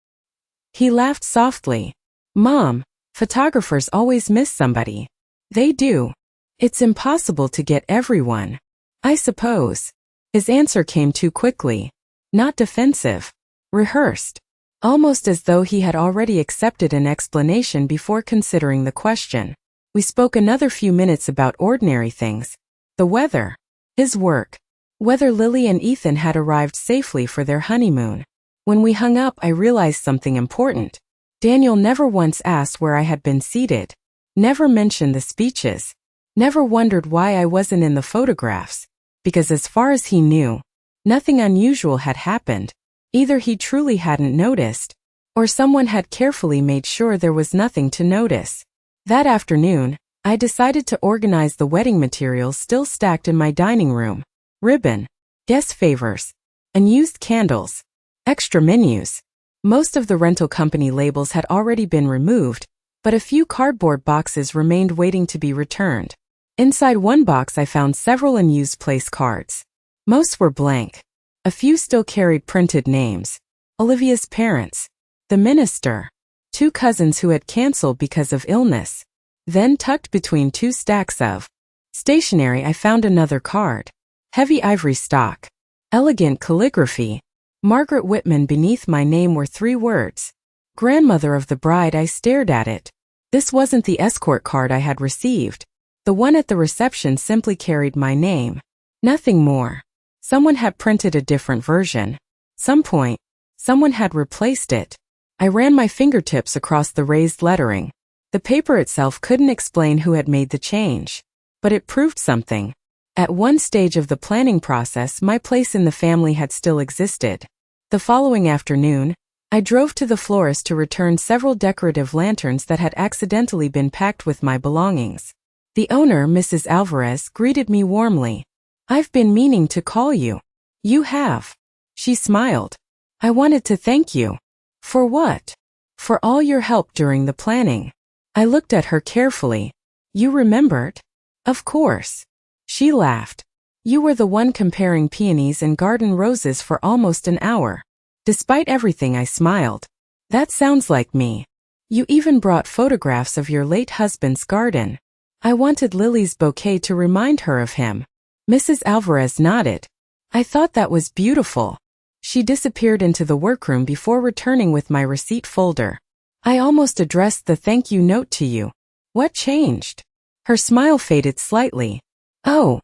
He laughed softly. Mom, photographers always miss somebody. They do. It's impossible to get everyone. I suppose. His answer came too quickly. Not defensive. Rehearsed. Almost as though he had already accepted an explanation before considering the question. We spoke another few minutes about ordinary things. The weather. His work. Whether Lily and Ethan had arrived safely for their honeymoon. When we hung up, I realized something important. Daniel never once asked where I had been seated. Never mentioned the speeches. Never wondered why I wasn't in the photographs. Because as far as he knew, nothing unusual had happened. Either he truly hadn't noticed, or someone had carefully made sure there was nothing to notice. That afternoon, I decided to organize the wedding materials still stacked in my dining room. Ribbon, guest favors, unused candles, extra menus. Most of the rental company labels had already been removed, but a few cardboard boxes remained waiting to be returned. Inside one box I found several unused place cards. Most were blank. A few still carried printed names. Olivia's parents, the minister, 2 cousins who had canceled because of illness. Then tucked between 2 stacks of stationery I found another card. Heavy ivory stock. Elegant calligraphy. Margaret Whitman. Beneath my name were 3 words. Grandmother of the bride. I stared at it. This wasn't the escort card I had received. The one at the reception simply carried my name. Nothing more. Someone had printed a different version. Some point, someone had replaced it. I ran my fingertips across the raised lettering. The paper itself couldn't explain who had made the change. But it proved something. At one stage of the planning process, my place in the family had still existed. The following afternoon, I drove to the florist to return several decorative lanterns that had accidentally been packed with my belongings. The owner, Mrs. Alvarez, greeted me warmly. "I've been meaning to call you." "You have." She smiled. "I wanted to thank you." "For what?" "For all your help during the planning." I looked at her carefully. "You remembered?" "Of course." She laughed. "You were the one comparing peonies and garden roses for almost an hour." Despite everything, I smiled. "That sounds like me. You even brought photographs of your late husband's garden." I wanted Lily's bouquet to remind her of him. Mrs. Alvarez nodded. "I thought that was beautiful." She disappeared into the workroom before returning with my receipt folder. "I almost addressed the thank you note to you. What changed?" Her smile faded slightly. "Oh."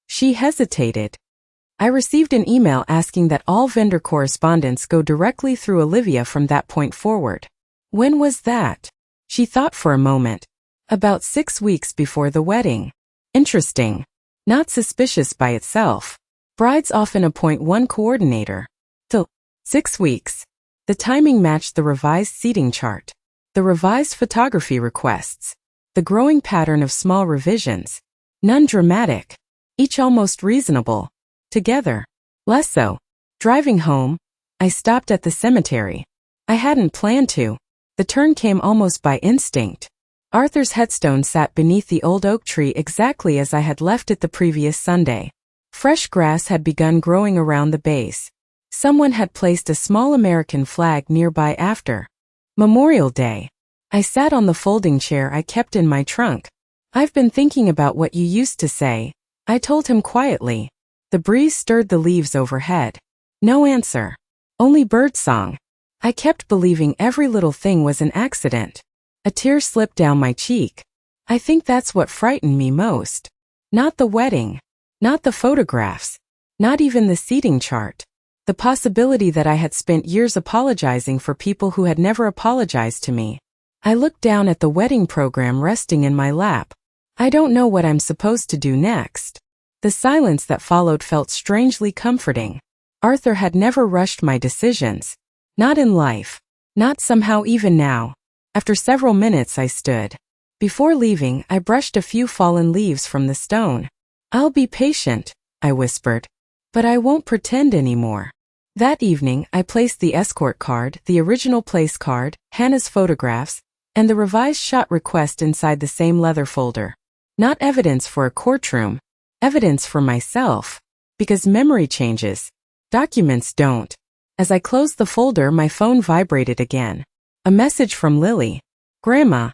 She hesitated. "I received an email asking that all vendor correspondence go directly through Olivia from that point forward." "When was that?" She thought for a moment. "About 6 weeks before the wedding." "Interesting. Not suspicious by itself. Brides often appoint one coordinator." "Till 6 weeks." The timing matched the revised seating chart, the revised photography requests, the growing pattern of small revisions. None dramatic. Each almost reasonable. Together. Less so. Driving home, I stopped at the cemetery. I hadn't planned to. The turn came almost by instinct. Arthur's headstone sat beneath the old oak tree exactly as I had left it the previous Sunday. Fresh grass had begun growing around the base. Someone had placed a small American flag nearby after Memorial Day. I sat on the folding chair I kept in my trunk. "I've been thinking about what you used to say," I told him quietly. The breeze stirred the leaves overhead. No answer. Only birdsong. I kept believing every little thing was an accident. A tear slipped down my cheek. I think that's what frightened me most. Not the wedding. Not the photographs. Not even the seating chart. The possibility that I had spent years apologizing for people who had never apologized to me. I looked down at the wedding program resting in my lap. I don't know what I'm supposed to do next. The silence that followed felt strangely comforting. Arthur had never rushed my decisions. Not in life. Not somehow even now. After several minutes I stood. Before leaving, I brushed a few fallen leaves from the stone. "I'll be patient," I whispered. "But I won't pretend anymore." That evening, I placed the escort card, the original place card, Hannah's photographs, and the revised shot request inside the same leather folder. Not evidence for a courtroom. Evidence for myself. Because memory changes. Documents don't. As I closed the folder, my phone vibrated again. A message from Lily. "Grandma,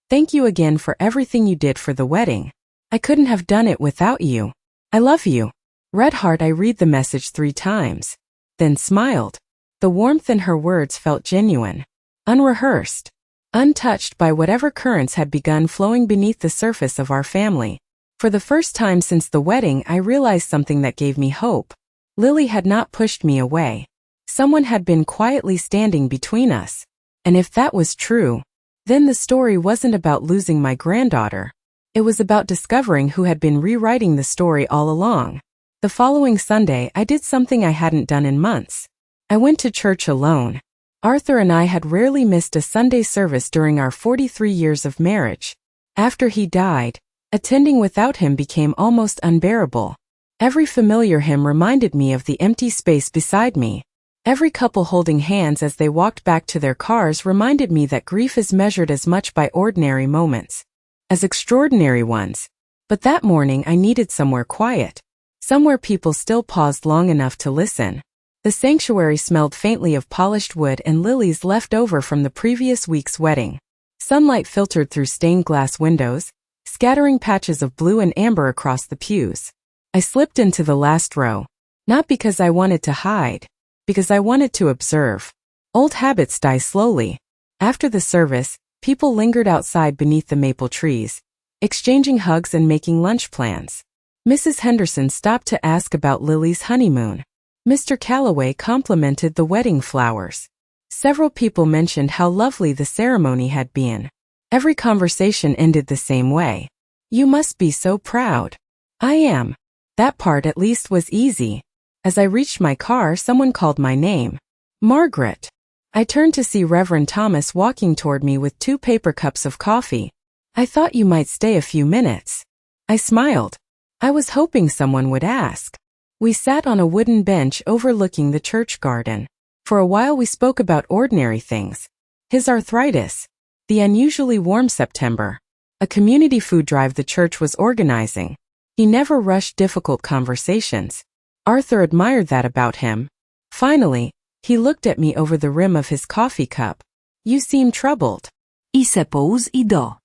thank you again for everything you did for the wedding. I couldn't have done it without you. I love you." Red heart, I read the message 3 times. Then smiled. The warmth in her words felt genuine. Unrehearsed. Untouched by whatever currents had begun flowing beneath the surface of our family. For the first time since the wedding, I realized something that gave me hope. Lily had not pushed me away. Someone had been quietly standing between us. And if that was true, then the story wasn't about losing my granddaughter. It was about discovering who had been rewriting the story all along. The following Sunday, I did something I hadn't done in months. I went to church alone. Arthur and I had rarely missed a Sunday service during our 43 years of marriage. After he died, attending without him became almost unbearable. Every familiar hymn reminded me of the empty space beside me. Every couple holding hands as they walked back to their cars reminded me that grief is measured as much by ordinary moments as extraordinary ones. But that morning I needed somewhere quiet. Somewhere people still paused long enough to listen. The sanctuary smelled faintly of polished wood and lilies left over from the previous week's wedding. Sunlight filtered through stained glass windows, scattering patches of blue and amber across the pews. I slipped into the last row. Not because I wanted to hide. Because I wanted to observe. Old habits die slowly. After the service, people lingered outside beneath the maple trees, exchanging hugs and making lunch plans. Mrs. Henderson stopped to ask about Lily's honeymoon. Mr. Calloway complimented the wedding flowers. Several people mentioned how lovely the ceremony had been. Every conversation ended the same way. You must be so proud. I am. That part at least was easy. As I reached my car, someone called my name. Margaret. I turned to see Reverend Thomas walking toward me with 2 paper cups of coffee. I thought you might stay a few minutes. I smiled. I was hoping someone would ask. We sat on a wooden bench overlooking the church garden. For a while we spoke about ordinary things. His arthritis. The unusually warm September. A community food drive the church was organizing. He never rushed difficult conversations. Arthur admired that about him. Finally, he looked at me over the rim of his coffee cup. You seem troubled. I se pouz I do.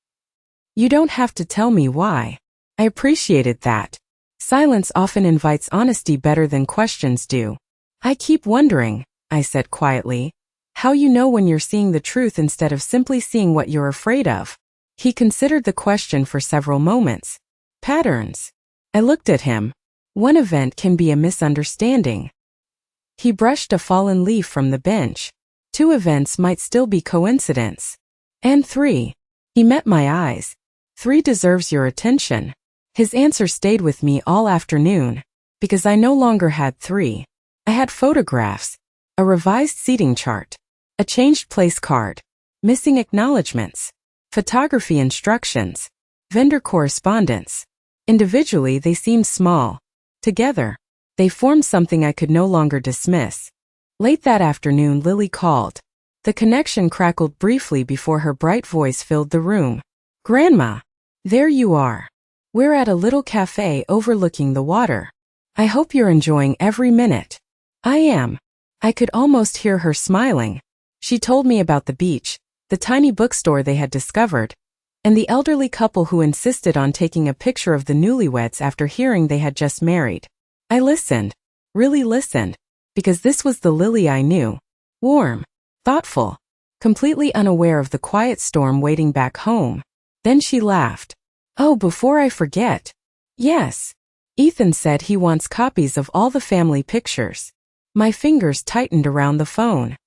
You don't have to tell me why. I appreciated that. Silence often invites honesty better than questions do. I keep wondering, I said quietly, how you know when you're seeing the truth instead of simply seeing what you're afraid of. He considered the question for several moments. Patterns. I looked at him. One event can be a misunderstanding. He brushed a fallen leaf from the bench. 2 events might still be coincidence. And 3. He met my eyes. 3 deserves your attention. His answer stayed with me all afternoon, because I no longer had 3. I had photographs, a revised seating chart, a changed place card, missing acknowledgments, photography instructions, vendor correspondence. Individually they seemed small. Together, they formed something I could no longer dismiss. Late that afternoon Lily called. The connection crackled briefly before her bright voice filled the room. Grandma, there you are. We're at a little cafe overlooking the water. I hope you're enjoying every minute. I am. I could almost hear her smiling. She told me about the beach, the tiny bookstore they had discovered, and the elderly couple who insisted on taking a picture of the newlyweds after hearing they had just married. I listened, really listened, because this was the Lily I knew. Warm, thoughtful, completely unaware of the quiet storm waiting back home. Then she laughed. Oh, before I forget. Yes. Ethan said he wants copies of all the family pictures. My fingers tightened around the phone.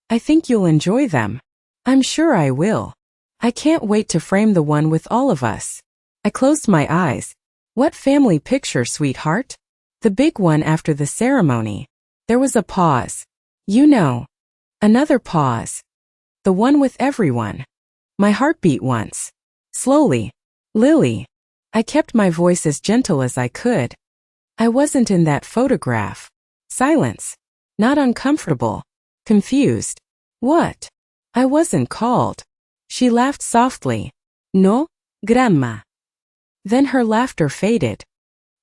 I think you'll enjoy them. I'm sure I will. I can't wait to frame the one with all of us. I closed my eyes. What family picture, sweetheart? The big one after the ceremony. There was a pause. You know. Another pause. The one with everyone. My heart beat once. Slowly. Lily. I kept my voice as gentle as I could. I wasn't in that photograph. Silence. Not uncomfortable. Confused. What? I wasn't called. She laughed softly. No, Grandma. Then her laughter faded.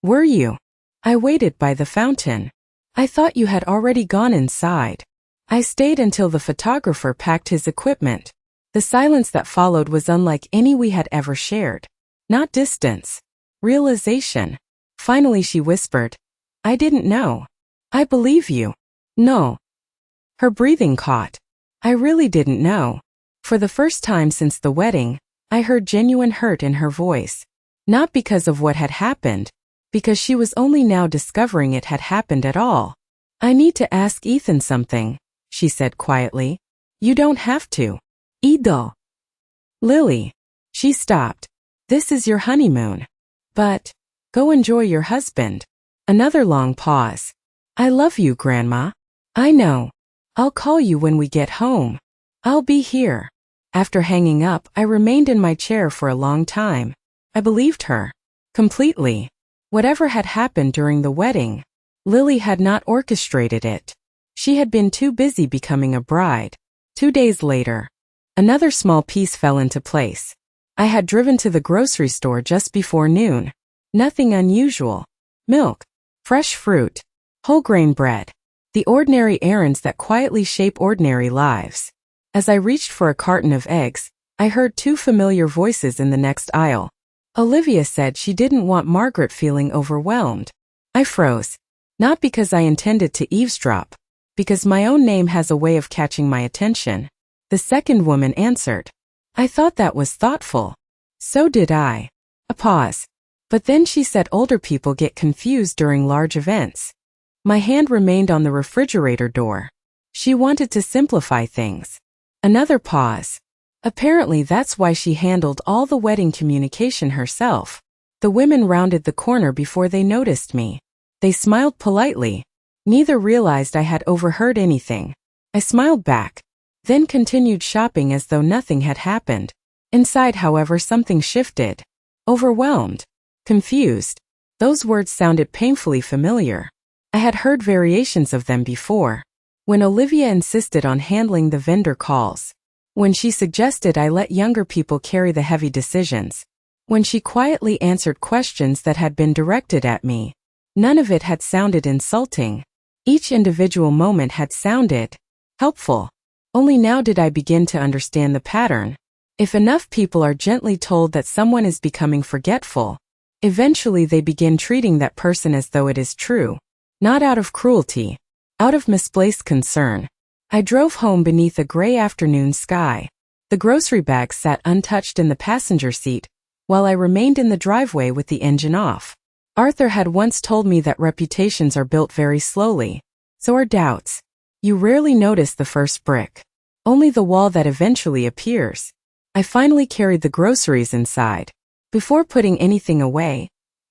Were you? I waited by the fountain. I thought you had already gone inside. I stayed until the photographer packed his equipment. The silence that followed was unlike any we had ever shared. Not distance. Realization. Finally she whispered, I didn't know. I believe you. No. Her breathing caught. I really didn't know. For the first time since the wedding, I heard genuine hurt in her voice. Not because of what had happened, because she was only now discovering it had happened at all. I need to ask Ethan something, she said quietly. You don't have to. Ido. Lily. She stopped. This is your honeymoon. But, go enjoy your husband. Another long pause. I love you, Grandma. I know. I'll call you when we get home. I'll be here. After hanging up, I remained in my chair for a long time. I believed her. Completely. Whatever had happened during the wedding, Lily had not orchestrated it. She had been too busy becoming a bride. 2 days later, another small piece fell into place. I had driven to the grocery store just before noon. Nothing unusual. Milk, fresh fruit, whole grain bread. The ordinary errands that quietly shape ordinary lives. As I reached for a carton of eggs, I heard 2 familiar voices in the next aisle. Olivia said she didn't want Margaret feeling overwhelmed. I froze. Not because I intended to eavesdrop, because my own name has a way of catching my attention. The second woman answered. I thought that was thoughtful. So did I. A pause. But then she said older people get confused during large events. My hand remained on the refrigerator door. She wanted to simplify things. Another pause. Apparently that's why she handled all the wedding communication herself. The women rounded the corner before they noticed me. They smiled politely. Neither realized I had overheard anything. I smiled back, then continued shopping as though nothing had happened. Inside, however, something shifted. Overwhelmed. Confused. Those words sounded painfully familiar. I had heard variations of them before. When Olivia insisted on handling the vendor calls. When she suggested I let younger people carry the heavy decisions. When she quietly answered questions that had been directed at me. None of it had sounded insulting. Each individual moment had sounded helpful. Only now did I begin to understand the pattern. If enough people are gently told that someone is becoming forgetful, eventually they begin treating that person as though it is true. Not out of cruelty. Out of misplaced concern. I drove home beneath a gray afternoon sky. The grocery bag sat untouched in the passenger seat, while I remained in the driveway with the engine off. Arthur had once told me that reputations are built very slowly. So are doubts. You rarely notice the first brick. Only the wall that eventually appears. I finally carried the groceries inside. Before putting anything away,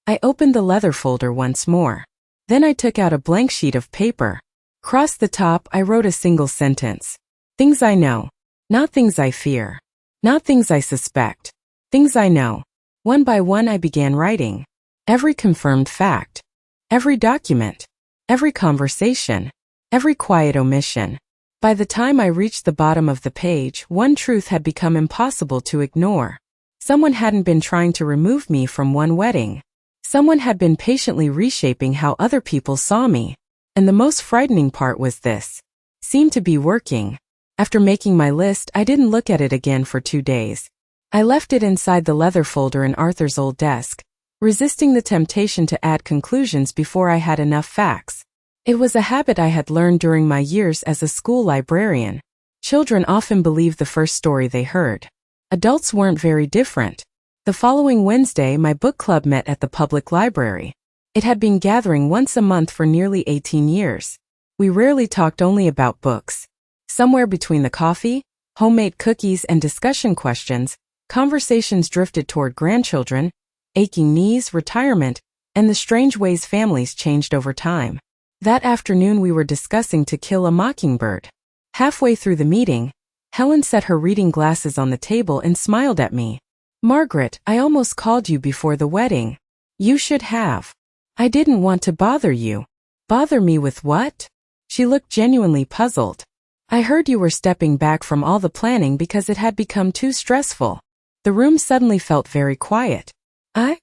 I opened the leather folder once more. Then I took out a blank sheet of paper. Across the top, I wrote a single sentence. Things I know. Not things I fear. Not things I suspect. Things I know. One by one I began writing. Every confirmed fact. Every document. Every conversation. Every quiet omission. By the time I reached the bottom of the page, one truth had become impossible to ignore. Someone hadn't been trying to remove me from one wedding. Someone had been patiently reshaping how other people saw me. And the most frightening part was this. Seemed to be working. After making my list, I didn't look at it again for 2 days. I left it inside the leather folder in Arthur's old desk, resisting the temptation to add conclusions before I had enough facts. It was a habit I had learned during my years as a school librarian. Children often believed the first story they heard. Adults weren't very different. The following Wednesday, my book club met at the public library. It had been gathering once a month for nearly 18 years. We rarely talked only about books. Somewhere between the coffee, homemade cookies, and discussion questions, conversations drifted toward grandchildren, aching knees, retirement, and the strange ways families changed over time. That afternoon we were discussing To Kill a Mockingbird. Halfway through the meeting, Helen set her reading glasses on the table and smiled at me. Margaret, I almost called you before the wedding. You should have. I didn't want to bother you. Bother me with what? She looked genuinely puzzled. I heard you were stepping back from all the planning because it had become too stressful. The room suddenly felt very quiet. I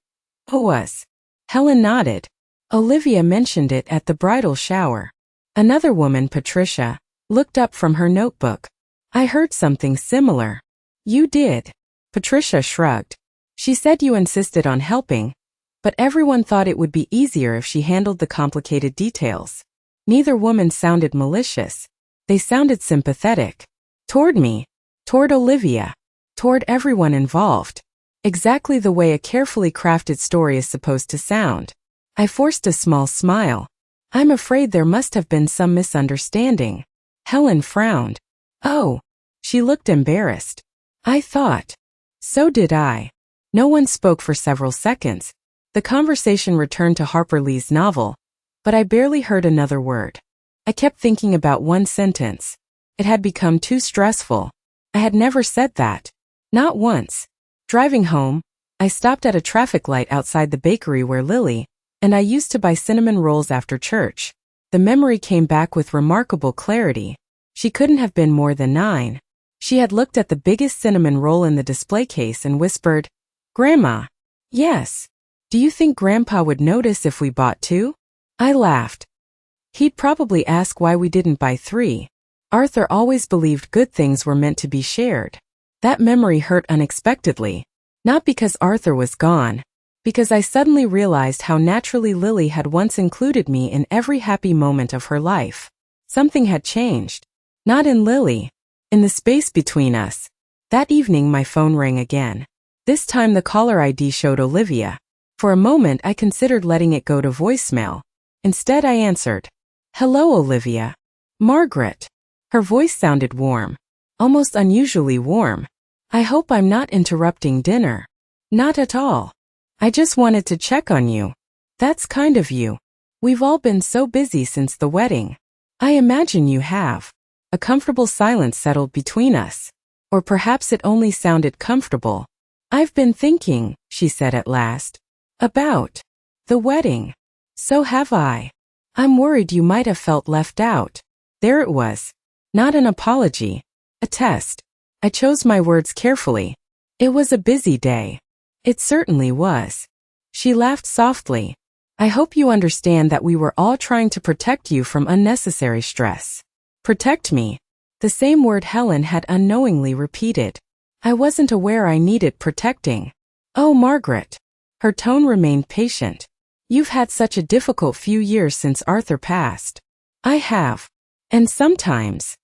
was. Helen nodded. Olivia mentioned it at the bridal shower. Another woman, Patricia, looked up from her notebook. I heard something similar. You did. Patricia shrugged. She said you insisted on helping, but everyone thought it would be easier if she handled the complicated details. Neither woman sounded malicious. They sounded sympathetic. Toward me. Toward Olivia. Toward everyone involved. Exactly the way a carefully crafted story is supposed to sound. I forced a small smile. I'm afraid there must have been some misunderstanding. Helen frowned. Oh. She looked embarrassed. I thought. So did I. No one spoke for several seconds. The conversation returned to Harper Lee's novel, but I barely heard another word. I kept thinking about one sentence. It had become too stressful. I had never said that. Not once. Driving home, I stopped at a traffic light outside the bakery where Lily and I used to buy cinnamon rolls after church. The memory came back with remarkable clarity. She couldn't have been more than 9. She had looked at the biggest cinnamon roll in the display case and whispered, Grandma. Yes. Do you think Grandpa would notice if we bought 2? I laughed. He'd probably ask why we didn't buy 3. Arthur always believed good things were meant to be shared. That memory hurt unexpectedly. Not because Arthur was gone, because I suddenly realized how naturally Lily had once included me in every happy moment of her life. Something had changed. Not in Lily. In the space between us. That evening my phone rang again. This time the caller ID showed Olivia. For a moment I considered letting it go to voicemail. Instead I answered, "Hello, Olivia. Margaret." Her voice sounded warm. Almost unusually warm. "I hope I'm not interrupting dinner." "Not at all. I just wanted to check on you." "That's kind of you. We've all been so busy since the wedding." "I imagine you have." A comfortable silence settled between us. Or perhaps it only sounded comfortable. "I've been thinking," she said at last, "about the wedding." "So have I. I'm worried you might have felt left out." There it was. Not an apology. A test. I chose my words carefully. "It was a busy day." "It certainly was." She laughed softly. "I hope you understand that we were all trying to protect you from unnecessary stress." Protect me. The same word Helen had unknowingly repeated. I wasn't aware I needed protecting. "Oh, Margaret." Her tone remained patient. "You've had such a difficult few years since Arthur passed." "I have. And sometimes."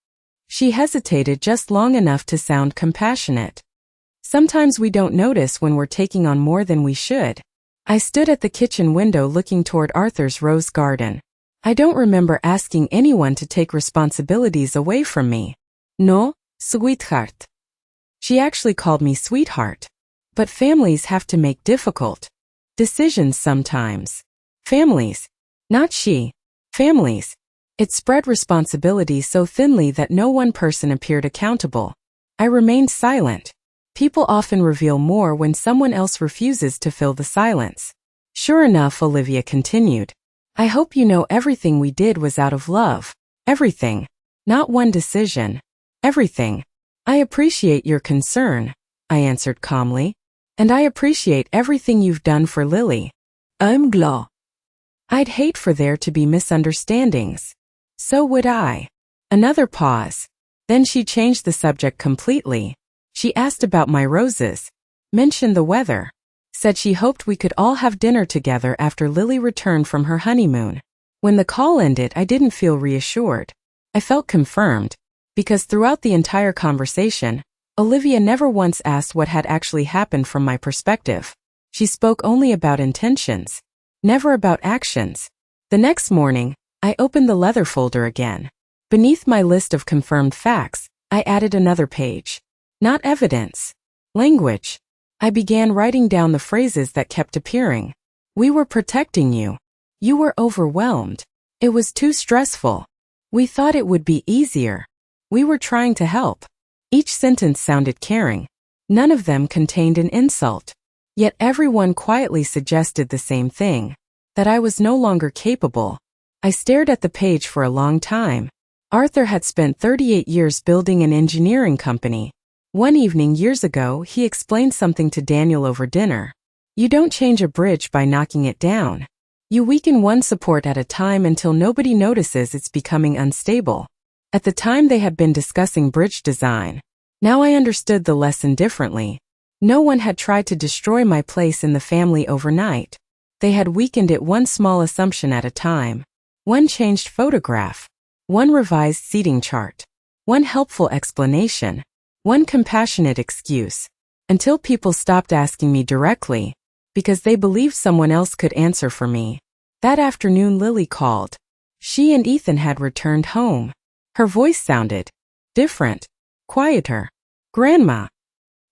She hesitated just long enough to sound compassionate. "Sometimes we don't notice when we're taking on more than we should." I stood at the kitchen window looking toward Arthur's rose garden. I don't remember asking anyone to take responsibilities away from me. "No, sweetheart." She actually called me sweetheart. But families have to make difficult decisions sometimes. Families. Not she. Families. It spread responsibility so thinly that no one person appeared accountable. I remained silent. People often reveal more when someone else refuses to fill the silence. "Sure enough," Olivia continued. "I hope you know everything we did was out of love. Everything. Not one decision. Everything." "I appreciate your concern," I answered calmly. "And I appreciate everything you've done for Lily." "I'm glad." "I'd hate for there to be misunderstandings." "So would I." Another pause. Then she changed the subject completely. She asked about my roses. Mentioned the weather. Said she hoped we could all have dinner together after Lily returned from her honeymoon. When the call ended, I didn't feel reassured. I felt confirmed. Because throughout the entire conversation, Olivia never once asked what had actually happened from my perspective. She spoke only about intentions. Never about actions. The next morning, I opened the leather folder again. Beneath my list of confirmed facts, I added another page. Not evidence. Language. I began writing down the phrases that kept appearing. "We were protecting you. You were overwhelmed. It was too stressful. We thought it would be easier. We were trying to help." Each sentence sounded caring. None of them contained an insult. Yet everyone quietly suggested the same thing. That I was no longer capable. I stared at the page for a long time. Arthur had spent 38 years building an engineering company. One evening years ago, he explained something to Daniel over dinner. You don't change a bridge by knocking it down. You weaken one support at a time until nobody notices it's becoming unstable. At the time they had been discussing bridge design. Now I understood the lesson differently. No one had tried to destroy my place in the family overnight. They had weakened it one small assumption at a time. One changed photograph. One revised seating chart. One helpful explanation. One compassionate excuse. Until people stopped asking me directly. Because they believed someone else could answer for me. That afternoon Lily called. She and Ethan had returned home. Her voice sounded different, quieter. "Grandma.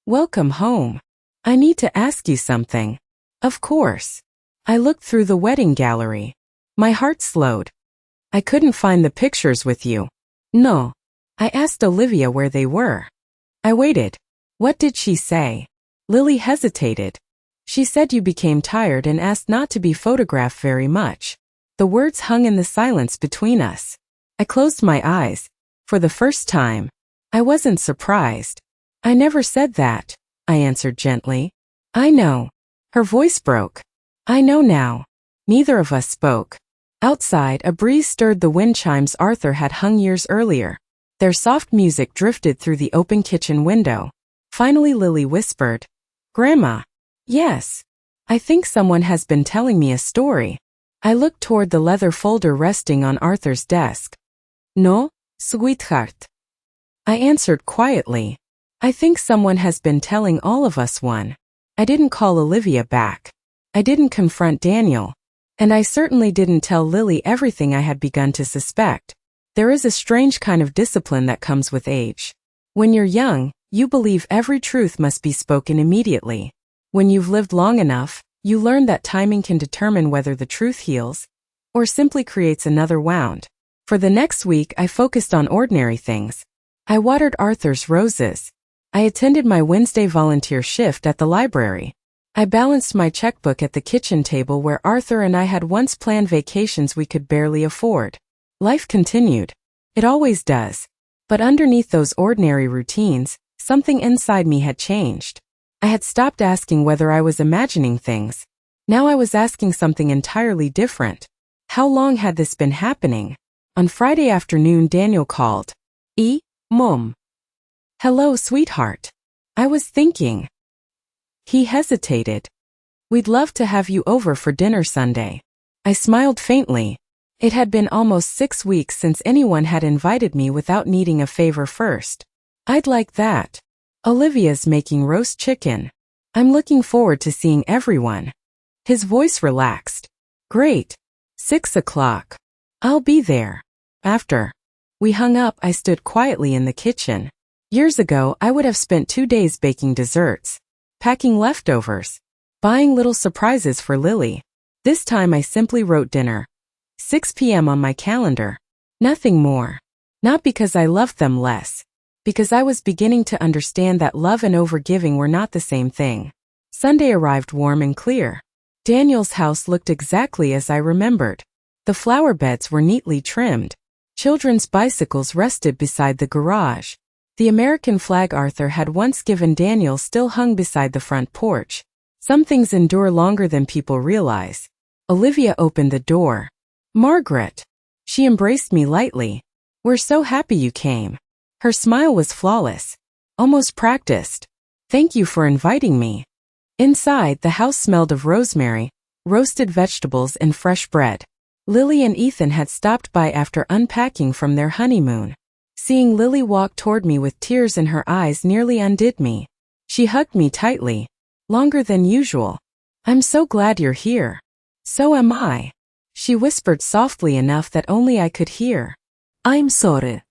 Welcome home. I need to ask you something." "Of course." I looked through the wedding gallery. My heart slowed. "I couldn't find the pictures with you." "No." I asked Olivia where they were. I waited. What did she say? Lily hesitated. "She said you became tired and asked not to be photographed very much." The words hung in the silence between us. I closed my eyes. For the first time. I wasn't surprised. "I never said that," I answered gently. "I know." Her voice broke. "I know now." Neither of us spoke. Outside, a breeze stirred the wind chimes Arthur had hung years earlier. Their soft music drifted through the open kitchen window. Finally Lily whispered, "Grandma." "Yes. I think someone has been telling me a story." I looked toward the leather folder resting on Arthur's desk. "No, sweetheart." I answered quietly. "I think someone has been telling all of us one." I didn't call Olivia back. I didn't confront Daniel. And I certainly didn't tell Lily everything I had begun to suspect. There is a strange kind of discipline that comes with age. When you're young, you believe every truth must be spoken immediately. When you've lived long enough, you learn that timing can determine whether the truth heals or simply creates another wound. For the next week, I focused on ordinary things. I watered Arthur's roses. I attended my Wednesday volunteer shift at the library. I balanced my checkbook at the kitchen table where Arthur and I had once planned vacations we could barely afford. Life continued. It always does. But underneath those ordinary routines, something inside me had changed. I had stopped asking whether I was imagining things. Now I was asking something entirely different. How long had this been happening? On Friday afternoon, Daniel called. Mom. Hello, sweetheart. I was thinking. He hesitated. We'd love to have you over for dinner Sunday. I smiled faintly. It had been almost 6 weeks since anyone had invited me without needing a favor first. I'd like that. Olivia's making roast chicken. I'm looking forward to seeing everyone. His voice relaxed. Great. 6 o'clock. I'll be there. After we hung up, I stood quietly in the kitchen. Years ago, I would have spent 2 days baking desserts, packing leftovers, buying little surprises for Lily. This time I simply wrote dinner. 6 p.m. on my calendar. Nothing more. Not because I loved them less. Because I was beginning to understand that love and overgiving were not the same thing. Sunday arrived warm and clear. Daniel's house looked exactly as I remembered. The flower beds were neatly trimmed. Children's bicycles rested beside the garage. The American flag Arthur had once given Daniel still hung beside the front porch. Some things endure longer than people realize. Olivia opened the door. Margaret. She embraced me lightly. We're so happy you came. Her smile was flawless. Almost practiced. Thank you for inviting me. Inside, the house smelled of rosemary, roasted vegetables and fresh bread. Lily and Ethan had stopped by after unpacking from their honeymoon. Seeing Lily walk toward me with tears in her eyes nearly undid me. She hugged me tightly. Longer than usual. I'm so glad you're here. So am I. She whispered softly enough that only I could hear. I'm sorry.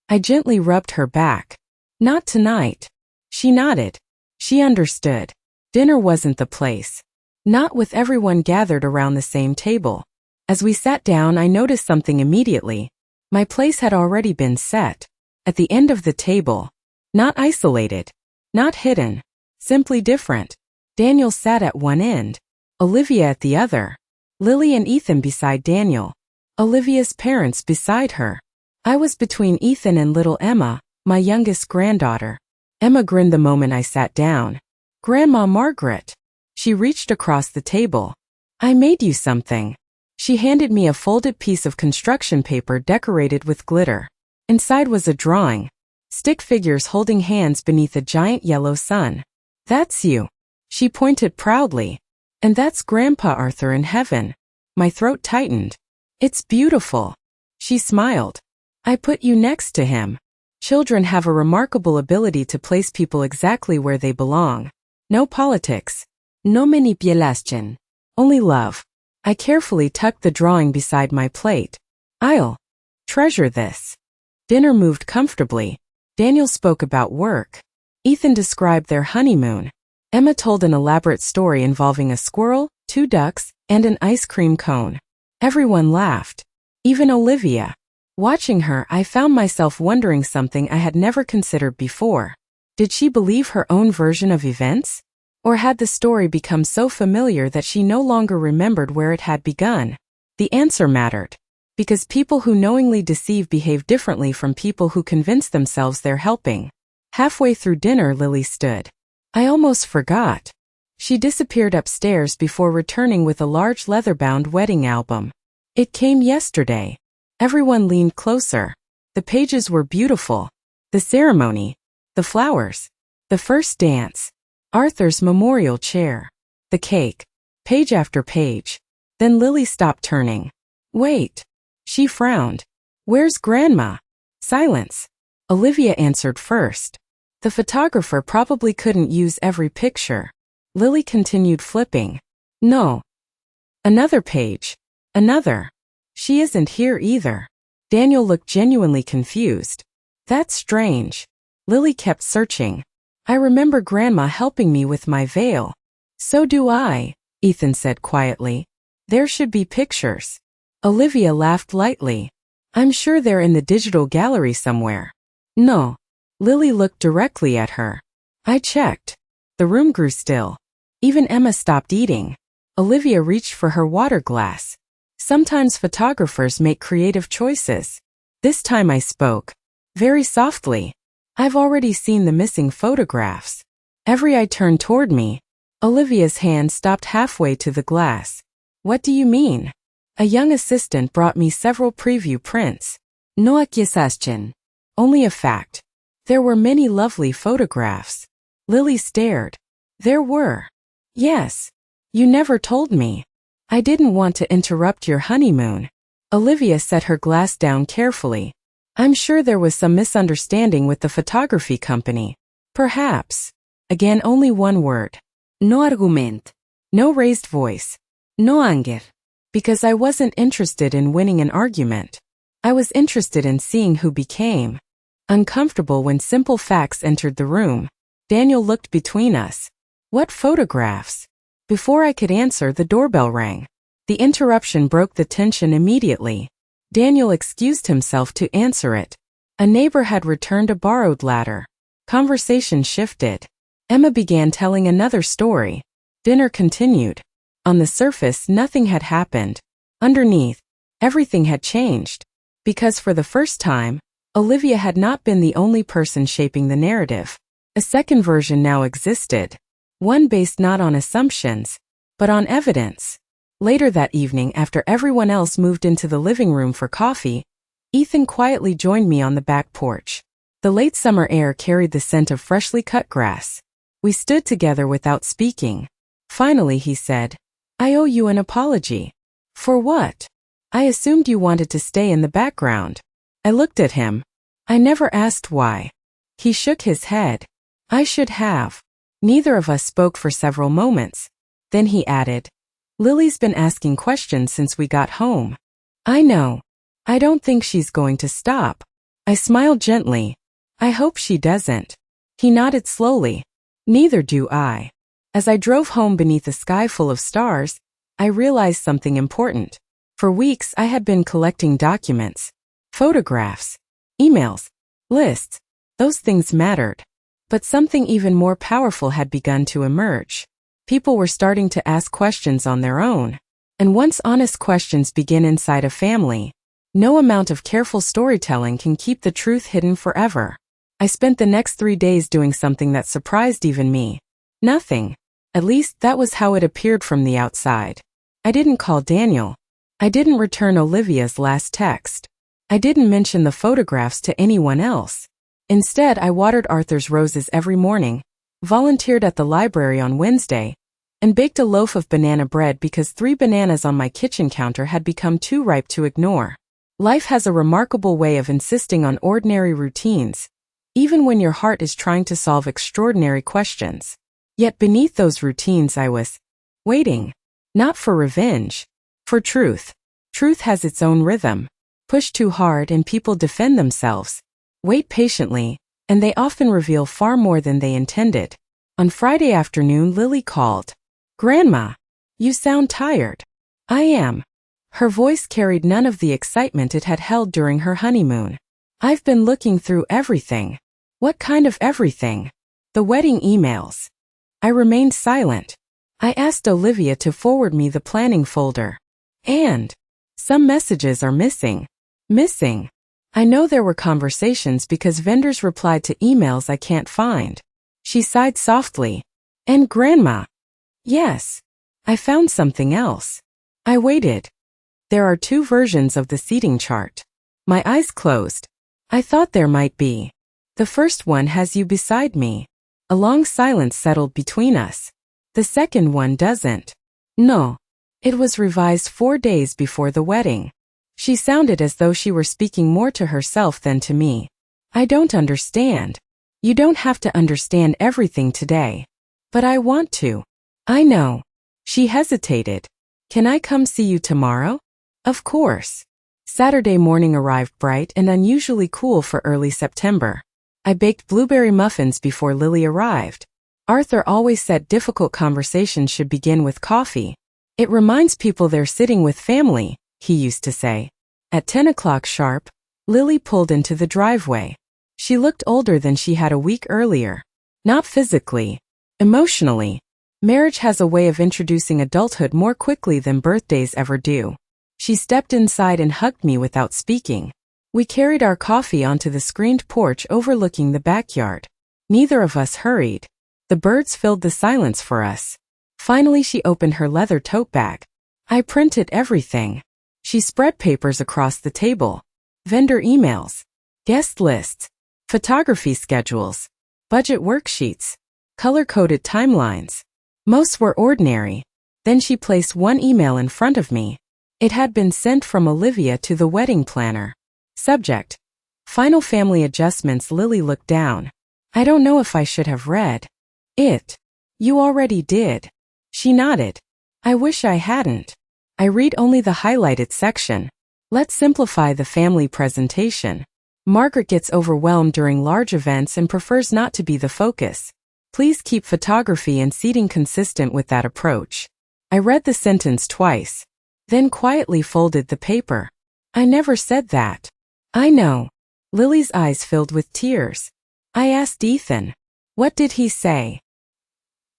I gently rubbed her back. Not tonight. She nodded. She understood. Dinner wasn't the place. Not with everyone gathered around the same table. As we sat down, I noticed something immediately. My place had already been set. At the end of the table. Not isolated. Not hidden. Simply different. Daniel sat at one end. Olivia at the other. Lily and Ethan beside Daniel. Olivia's parents beside her. I was between Ethan and little Emma, my youngest granddaughter. Emma grinned the moment I sat down. Grandma Margaret. She reached across the table. I made you something. She handed me a folded piece of construction paper decorated with glitter. Inside was a drawing. Stick figures holding hands beneath a giant yellow sun. That's you. She pointed proudly. And that's Grandpa Arthur in heaven. My throat tightened. It's beautiful. She smiled. I put you next to him. Children have a remarkable ability to place people exactly where they belong. No politics. No manipulation. Only love. I carefully tucked the drawing beside my plate. I'll treasure this. Dinner moved comfortably. Daniel spoke about work. Ethan described their honeymoon. Emma told an elaborate story involving a squirrel, 2 ducks, and an ice cream cone. Everyone laughed. Even Olivia. Watching her, I found myself wondering something I had never considered before. Did she believe her own version of events? Or had the story become so familiar that she no longer remembered where it had begun? The answer mattered. Because people who knowingly deceive behave differently from people who convince themselves they're helping. Halfway through dinner, Lily stood. I almost forgot. She disappeared upstairs before returning with a large leather-bound wedding album. It came yesterday. Everyone leaned closer. The pages were beautiful. The ceremony. The flowers. The first dance. Arthur's memorial chair. The cake. Page after page. Then Lily stopped turning. Wait. She frowned. Where's Grandma? Silence. Olivia answered first. The photographer probably couldn't use every picture. Lily continued flipping. No. Another page. Another. She isn't here either. Daniel looked genuinely confused. That's strange. Lily kept searching. I remember Grandma helping me with my veil. So do I, Ethan said quietly. There should be pictures. Olivia laughed lightly. I'm sure they're in the digital gallery somewhere. No. Lily looked directly at her. I checked. The room grew still. Even Emma stopped eating. Olivia reached for her water glass. Sometimes photographers make creative choices. This time I spoke. Very softly. I've already seen the missing photographs. Every eye turned toward me. Olivia's hand stopped halfway to the glass. What do you mean? A young assistant brought me several preview prints. No accusation. Only a fact. There were many lovely photographs. Lily stared. There were. Yes. You never told me. I didn't want to interrupt your honeymoon. Olivia set her glass down carefully. I'm sure there was some misunderstanding with the photography company. Perhaps. Again, only one word. No argument. No raised voice. No anger. Because I wasn't interested in winning an argument. I was interested in seeing who became uncomfortable when simple facts entered the room. Daniel looked between us. What photographs? Before I could answer, the doorbell rang. The interruption broke the tension immediately. Daniel excused himself to answer it. A neighbor had returned a borrowed ladder. Conversation shifted. Emma began telling another story. Dinner continued. On the surface, nothing had happened. Underneath, everything had changed. Because for the first time, Olivia had not been the only person shaping the narrative. A second version now existed. One based not on assumptions, but on evidence. Later that evening, after everyone else moved into the living room for coffee, Ethan quietly joined me on the back porch. The late summer air carried the scent of freshly cut grass. We stood together without speaking. Finally, he said, I owe you an apology. For what? I assumed you wanted to stay in the background. I looked at him. I never asked why. He shook his head. I should have. Neither of us spoke for several moments. Then he added, Lily's been asking questions since we got home. I know. I don't think she's going to stop. I smiled gently. I hope she doesn't. He nodded slowly. Neither do I. As I drove home beneath a sky full of stars, I realized something important. For weeks I had been collecting documents, photographs, emails, lists. Those things mattered. But something even more powerful had begun to emerge. People were starting to ask questions on their own. And once honest questions begin inside a family, no amount of careful storytelling can keep the truth hidden forever. I spent the next 3 days doing something that surprised even me. Nothing. At least that was how it appeared from the outside. I didn't call Daniel. I didn't return Olivia's last text. I didn't mention the photographs to anyone else. Instead, I watered Arthur's roses every morning, volunteered at the library on Wednesday, and baked a loaf of banana bread because 3 bananas on my kitchen counter had become too ripe to ignore. Life has a remarkable way of insisting on ordinary routines, even when your heart is trying to solve extraordinary questions. Yet beneath those routines I was waiting. Not for revenge. For truth. Truth has its own rhythm. Push too hard and people defend themselves. Wait patiently, and they often reveal far more than they intended. On Friday afternoon, Lily called. Grandma, you sound tired. I am. Her voice carried none of the excitement it had held during her honeymoon. I've been looking through everything. What kind of everything? The wedding emails. I remained silent. I asked Olivia to forward me the planning folder. And some messages are missing. Missing. I know there were conversations because vendors replied to emails I can't find. She sighed softly. And Grandma. Yes. I found something else. I waited. There are 2 versions of the seating chart. My eyes closed. I thought there might be. The first one has you beside me. A long silence settled between us. The second one doesn't. No. It was revised 4 days before the wedding. She sounded as though she were speaking more to herself than to me. I don't understand. You don't have to understand everything today. But I want to. I know. She hesitated. Can I come see you tomorrow? Of course. Saturday morning arrived bright and unusually cool for early September. I baked blueberry muffins before Lily arrived. Arthur always said difficult conversations should begin with coffee. It reminds people they're sitting with family, he used to say. At 10 o'clock sharp, Lily pulled into the driveway. She looked older than she had a week earlier. Not physically. Emotionally. Marriage has a way of introducing adulthood more quickly than birthdays ever do. She stepped inside and hugged me without speaking. We carried our coffee onto the screened porch overlooking the backyard. Neither of us hurried. The birds filled the silence for us. Finally she opened her leather tote bag. I printed everything. She spread papers across the table. Vendor emails. Guest lists. Photography schedules. Budget worksheets. Color-coded timelines. Most were ordinary. Then she placed one email in front of me. It had been sent from Olivia to the wedding planner. Subject: Final family adjustments. Lily looked down. I don't know if I should have read it. You already did. She nodded. I wish I hadn't. I read only the highlighted section. Let's simplify the family presentation. Margaret gets overwhelmed during large events and prefers not to be the focus. Please keep photography and seating consistent with that approach. I read the sentence twice, then quietly folded the paper. I never said that. I know. Lily's eyes filled with tears. I asked Ethan. What did he say?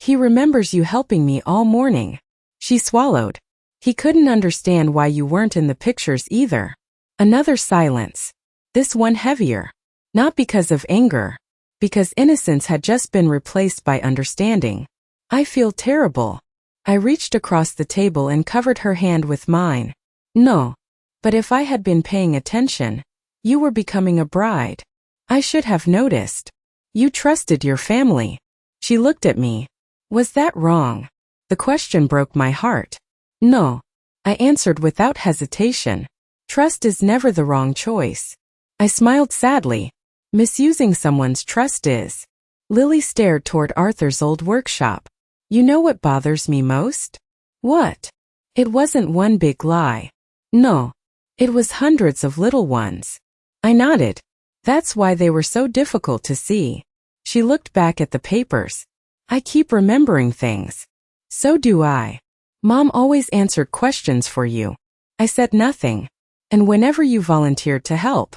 He remembers you helping me all morning. She swallowed. He couldn't understand why you weren't in the pictures either. Another silence. This one heavier. Not because of anger. Because innocence had just been replaced by understanding. I feel terrible. I reached across the table and covered her hand with mine. No. But if I had been paying attention, you were becoming a bride. I should have noticed. You trusted your family. She looked at me. Was that wrong? The question broke my heart. No. I answered without hesitation. Trust is never the wrong choice. I smiled sadly. Misusing someone's trust is. Lily stared toward Arthur's old workshop. You know what bothers me most? What? It wasn't one big lie. No. It was hundreds of little ones. I nodded. That's why they were so difficult to see. She looked back at the papers. I keep remembering things. So do I. Mom always answered questions for you. I said nothing. And whenever you volunteered to help.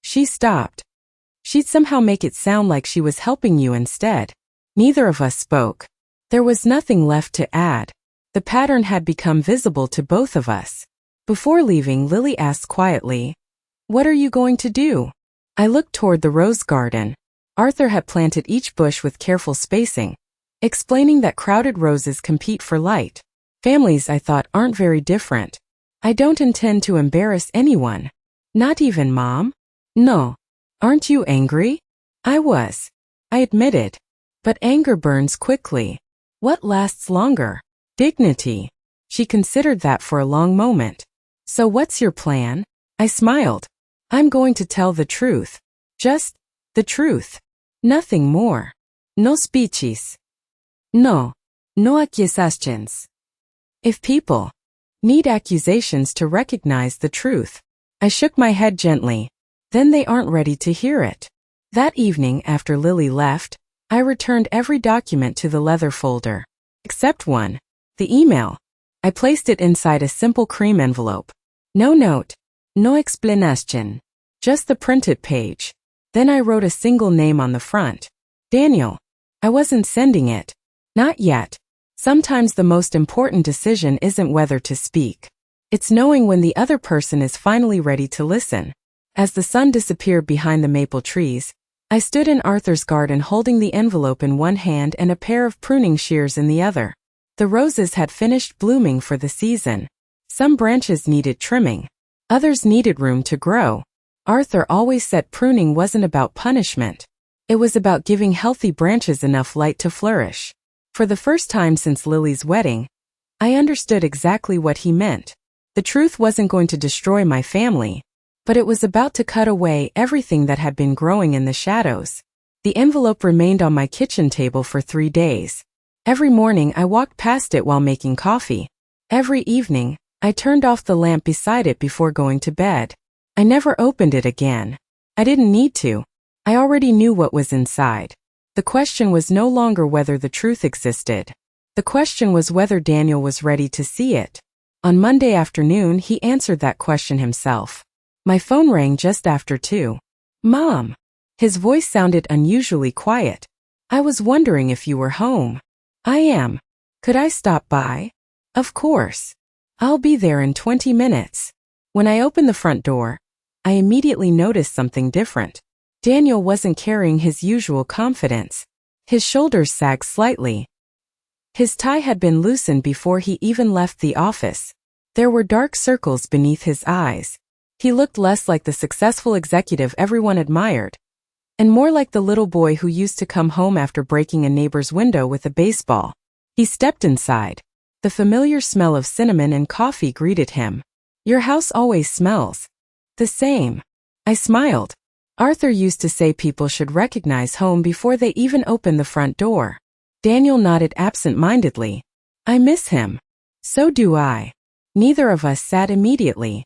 She stopped. She'd somehow make it sound like she was helping you instead. Neither of us spoke. There was nothing left to add. The pattern had become visible to both of us. Before leaving, Lily asked quietly, What are you going to do? I looked toward the rose garden. Arthur had planted each bush with careful spacing, explaining that crowded roses compete for light. Families, I thought, aren't very different. I don't intend to embarrass anyone. Not even Mom? No. Aren't you angry? I was. I admitted. But anger burns quickly. What lasts longer? Dignity. She considered that for a long moment. So what's your plan? I smiled. I'm going to tell the truth. Just the truth. Nothing more. No speeches. No. No accusations. If people need accusations to recognize the truth. I shook my head gently. Then they aren't ready to hear it. That evening, after Lily left, I returned every document to the leather folder. Except one. The email. I placed it inside a simple cream envelope. No note. No explanation. Just the printed page. Then I wrote a single name on the front. Daniel. I wasn't sending it. Not yet. Sometimes the most important decision isn't whether to speak. It's knowing when the other person is finally ready to listen. As the sun disappeared behind the maple trees, I stood in Arthur's garden holding the envelope in one hand and a pair of pruning shears in the other. The roses had finished blooming for the season. Some branches needed trimming. Others needed room to grow. Arthur always said pruning wasn't about punishment. It was about giving healthy branches enough light to flourish. For the first time since Lily's wedding, I understood exactly what he meant. The truth wasn't going to destroy my family. But it was about to cut away everything that had been growing in the shadows. The envelope remained on my kitchen table for 3 days. Every morning I walked past it while making coffee. Every evening, I turned off the lamp beside it before going to bed. I never opened it again. I didn't need to. I already knew what was inside. The question was no longer whether the truth existed. The question was whether Daniel was ready to see it. On Monday afternoon, he answered that question himself. My phone rang just after 2. Mom. His voice sounded unusually quiet. I was wondering if you were home. I am. Could I stop by? Of course. I'll be there in 20 minutes. When I opened the front door, I immediately noticed something different. Daniel wasn't carrying his usual confidence. His shoulders sagged slightly. His tie had been loosened before he even left the office. There were dark circles beneath his eyes. He looked less like the successful executive everyone admired, and more like the little boy who used to come home after breaking a neighbor's window with a baseball. He stepped inside. The familiar smell of cinnamon and coffee greeted him. Your house always smells the same. I smiled. Arthur used to say people should recognize home before they even open the front door. Daniel nodded absent-mindedly. I miss him. So do I. Neither of us sat immediately.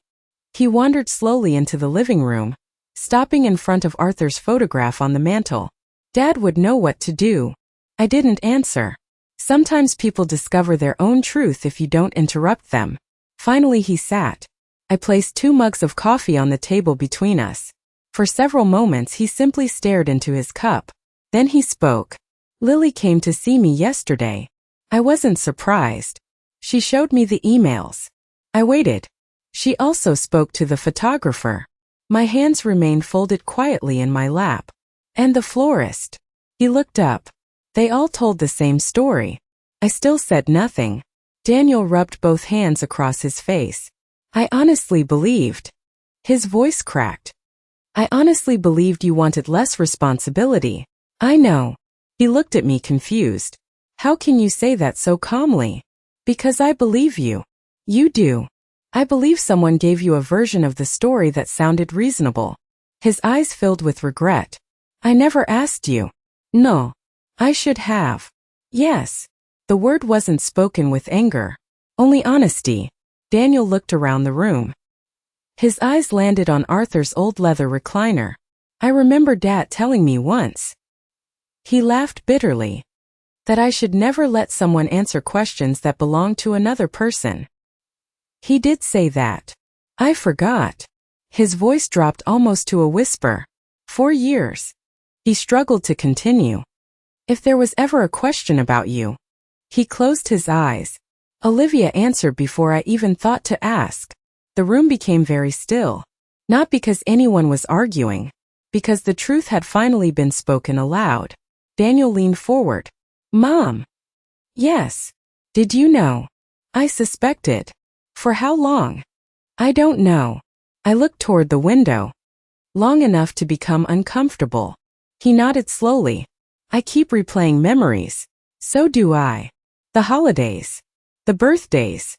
He wandered slowly into the living room, stopping in front of Arthur's photograph on the mantel. Dad would know what to do. I didn't answer. Sometimes people discover their own truth if you don't interrupt them. Finally he sat. I placed 2 mugs of coffee on the table between us. For several moments he simply stared into his cup. Then he spoke. Lily came to see me yesterday. I wasn't surprised. She showed me the emails. I waited. She also spoke to the photographer. My hands remained folded quietly in my lap. And the florist. He looked up. They all told the same story. I still said nothing. Daniel rubbed both hands across his face. I honestly believed. His voice cracked. I honestly believed you wanted less responsibility. I know. He looked at me confused. How can you say that so calmly? Because I believe you. You do. I believe someone gave you a version of the story that sounded reasonable. His eyes filled with regret. I never asked you. No. I should have. Yes. The word wasn't spoken with anger. Only honesty. Daniel looked around the room. His eyes landed on Arthur's old leather recliner. I remember Dad telling me once. He laughed bitterly. That I should never let someone answer questions that belonged to another person. He did say that. I forgot. His voice dropped almost to a whisper. 4 years. He struggled to continue. If there was ever a question about you. He closed his eyes. Olivia answered before I even thought to ask. The room became very still. Not because anyone was arguing. Because the truth had finally been spoken aloud. Daniel leaned forward. Mom. Yes. Did you know? I suspected. For how long? I don't know. I looked toward the window. Long enough to become uncomfortable. He nodded slowly. I keep replaying memories. So do I. The holidays. The birthdays.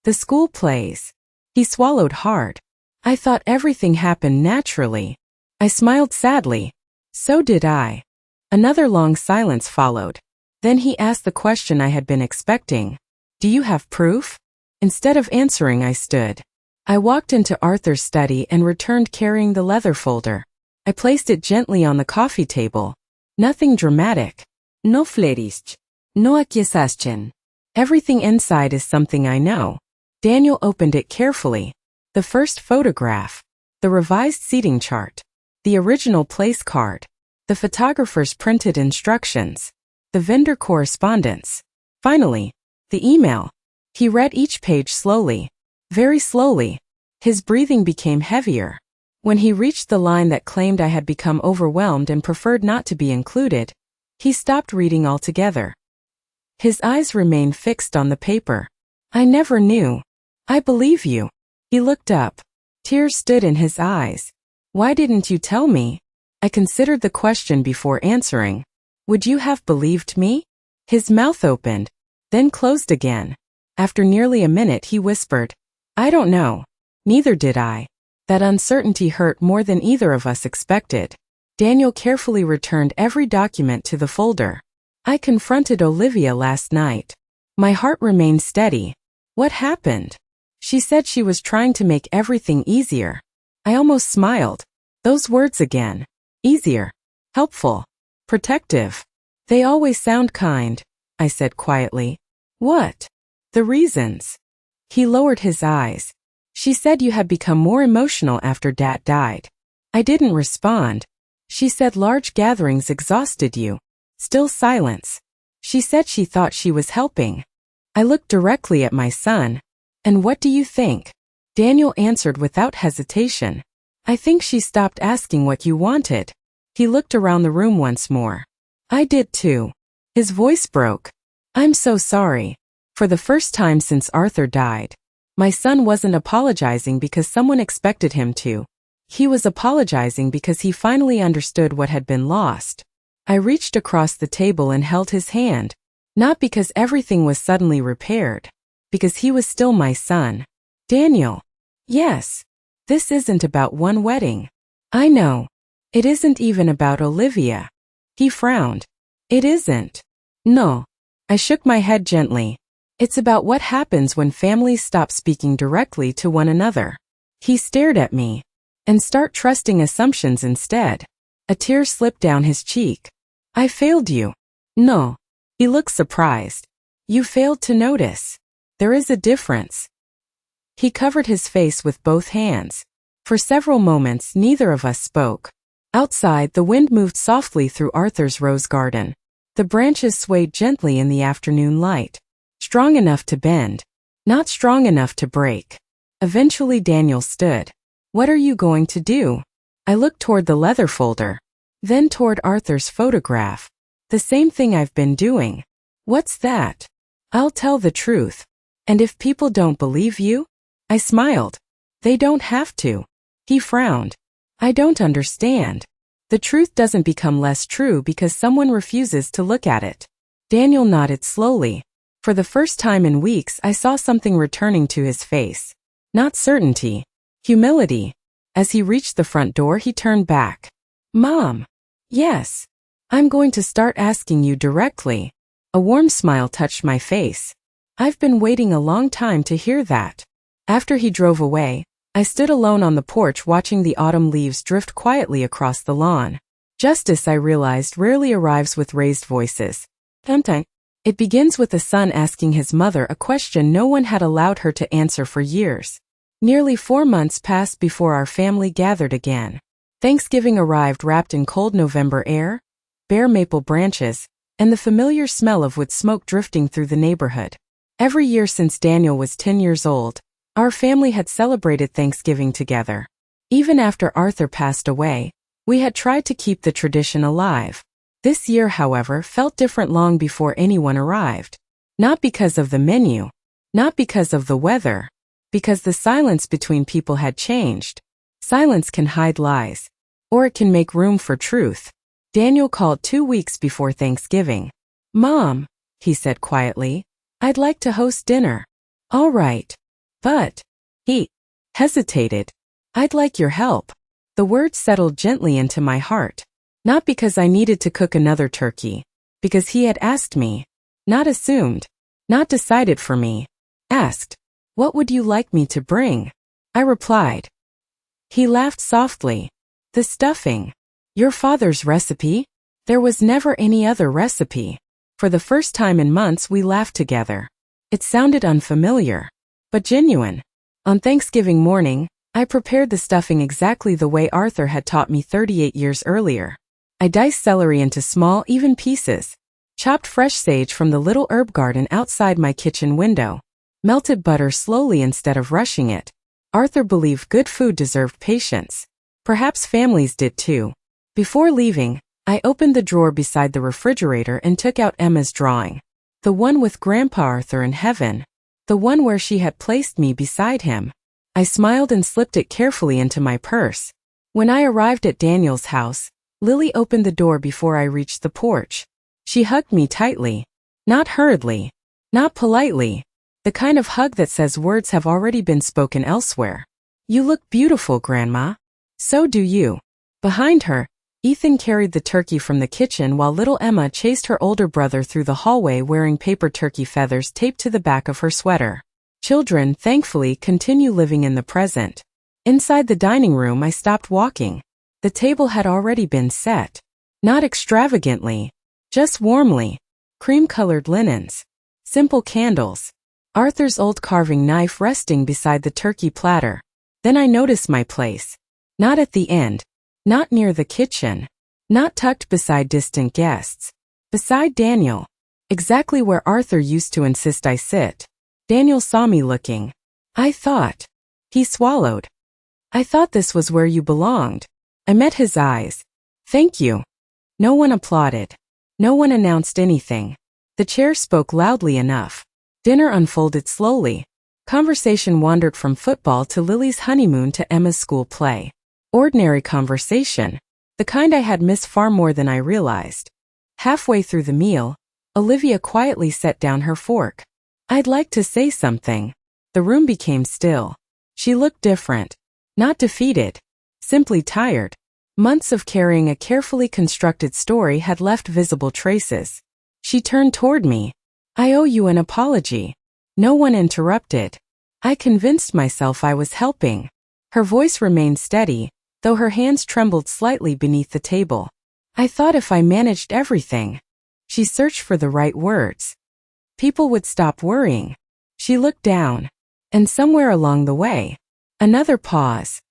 The school plays. He swallowed hard. I thought everything happened naturally. I smiled sadly. So did I. Another long silence followed. Then he asked the question I had been expecting. Do you have proof? Instead of answering, I stood. I walked into Arthur's study and returned carrying the leather folder. I placed it gently on the coffee table. Nothing dramatic. No flerist. No acquiescen. Everything inside is something I know. Daniel opened it carefully. The first photograph. The revised seating chart. The original place card. The photographer's printed instructions. The vendor correspondence. Finally, the email. He read each page slowly. Very slowly. His breathing became heavier. When he reached the line that claimed I had become overwhelmed and preferred not to be included, he stopped reading altogether. His eyes remained fixed on the paper. I never knew. I believe you. He looked up. Tears stood in his eyes. Why didn't you tell me? I considered the question before answering. Would you have believed me? His mouth opened, then closed again. After nearly a minute he whispered, I don't know. Neither did I. That uncertainty hurt more than either of us expected. Daniel carefully returned every document to the folder. I confronted Olivia last night. My heart remained steady. What happened? She said she was trying to make everything easier. I almost smiled. Those words again. Easier. Helpful. Protective. They always sound kind, I said quietly. What? The reasons. He lowered his eyes. She said you had become more emotional after Dad died. I didn't respond. She said large gatherings exhausted you. Still silence. She said she thought she was helping. I looked directly at my son. And what do you think? Daniel answered without hesitation. I think she stopped asking what you wanted. He looked around the room once more. I did too. His voice broke. I'm so sorry. For the first time since Arthur died, my son wasn't apologizing because someone expected him to. He was apologizing because he finally understood what had been lost. I reached across the table and held his hand, not because everything was suddenly repaired, because he was still my son. Daniel. Yes. This isn't about one wedding. I know. It isn't even about Olivia. He frowned. It isn't. No. I shook my head gently. It's about what happens when families stop speaking directly to one another. He stared at me. And start trusting assumptions instead. A tear slipped down his cheek. I failed you. No. He looked surprised. You failed to notice. There is a difference. He covered his face with both hands. For several moments neither of us spoke. Outside, the wind moved softly through Arthur's rose garden. The branches swayed gently in the afternoon light. Strong enough to bend. Not strong enough to break. Eventually Daniel stood. What are you going to do? I looked toward the leather folder. Then toward Arthur's photograph. The same thing I've been doing. What's that? I'll tell the truth. And if people don't believe you? I smiled. They don't have to. He frowned. I don't understand. The truth doesn't become less true because someone refuses to look at it. Daniel nodded slowly. For the first time in weeks, I saw something returning to his face. Not certainty. Humility. As he reached the front door, he turned back. Mom. Yes. I'm going to start asking you directly. A warm smile touched my face. I've been waiting a long time to hear that. After he drove away, I stood alone on the porch watching the autumn leaves drift quietly across the lawn. Justice, I realized, rarely arrives with raised voices. Sometimes, it begins with a son asking his mother a question no one had allowed her to answer for years. Nearly 4 months passed before our family gathered again. Thanksgiving arrived wrapped in cold November air, bare maple branches, and the familiar smell of wood smoke drifting through the neighborhood. Every year since Daniel was 10 years old, our family had celebrated Thanksgiving together. Even after Arthur passed away, we had tried to keep the tradition alive. This year, however, felt different long before anyone arrived. Not because of the menu. Not because of the weather. Because the silence between people had changed. Silence can hide lies. Or it can make room for truth. Daniel called 2 weeks before Thanksgiving. Mom, he said quietly, I'd like to host dinner. All right. But, he hesitated. I'd like your help. The words settled gently into my heart. Not because I needed to cook another turkey. Because he had asked me. Not assumed. Not decided for me. Asked. What would you like me to bring? I replied. He laughed softly. The stuffing. Your father's recipe? There was never any other recipe. For the first time in months we laughed together. It sounded unfamiliar. But genuine. On Thanksgiving morning, I prepared the stuffing exactly the way Arthur had taught me 38 years earlier. I diced celery into small, even pieces. Chopped fresh sage from the little herb garden outside my kitchen window. Melted butter slowly instead of rushing it. Arthur believed good food deserved patience. Perhaps families did too. Before leaving, I opened the drawer beside the refrigerator and took out Emma's drawing. The one with Grandpa Arthur in heaven. The one where she had placed me beside him. I smiled and slipped it carefully into my purse. When I arrived at Daniel's house, Lily opened the door before I reached the porch. She hugged me tightly. Not hurriedly. Not politely. The kind of hug that says words have already been spoken elsewhere. You look beautiful, Grandma. So do you. Behind her, Ethan carried the turkey from the kitchen while little Emma chased her older brother through the hallway wearing paper turkey feathers taped to the back of her sweater. Children, thankfully, continue living in the present. Inside the dining room, I stopped walking. The table had already been set. Not extravagantly, just warmly. Cream-colored linens. Simple candles. Arthur's old carving knife resting beside the turkey platter. Then I noticed my place. Not at the end. Not near the kitchen. Not tucked beside distant guests. Beside Daniel. Exactly where Arthur used to insist I sit. Daniel saw me looking. I thought. He swallowed. I thought this was where you belonged. I met his eyes. Thank you. No one applauded. No one announced anything. The chair spoke loudly enough. Dinner unfolded slowly. Conversation wandered from football to Lily's honeymoon to Emma's school play. Ordinary conversation. The kind I had missed far more than I realized. Halfway through the meal, Olivia quietly set down her fork. I'd like to say something. The room became still. She looked different. Not defeated. Simply tired. Months of carrying a carefully constructed story had left visible traces. She turned toward me. I owe you an apology. No one interrupted. I convinced myself I was helping. Her voice remained steady, though her hands trembled slightly beneath the table. I thought if I managed everything. She searched for the right words. People would stop worrying. She looked down. And somewhere along the way, another pause.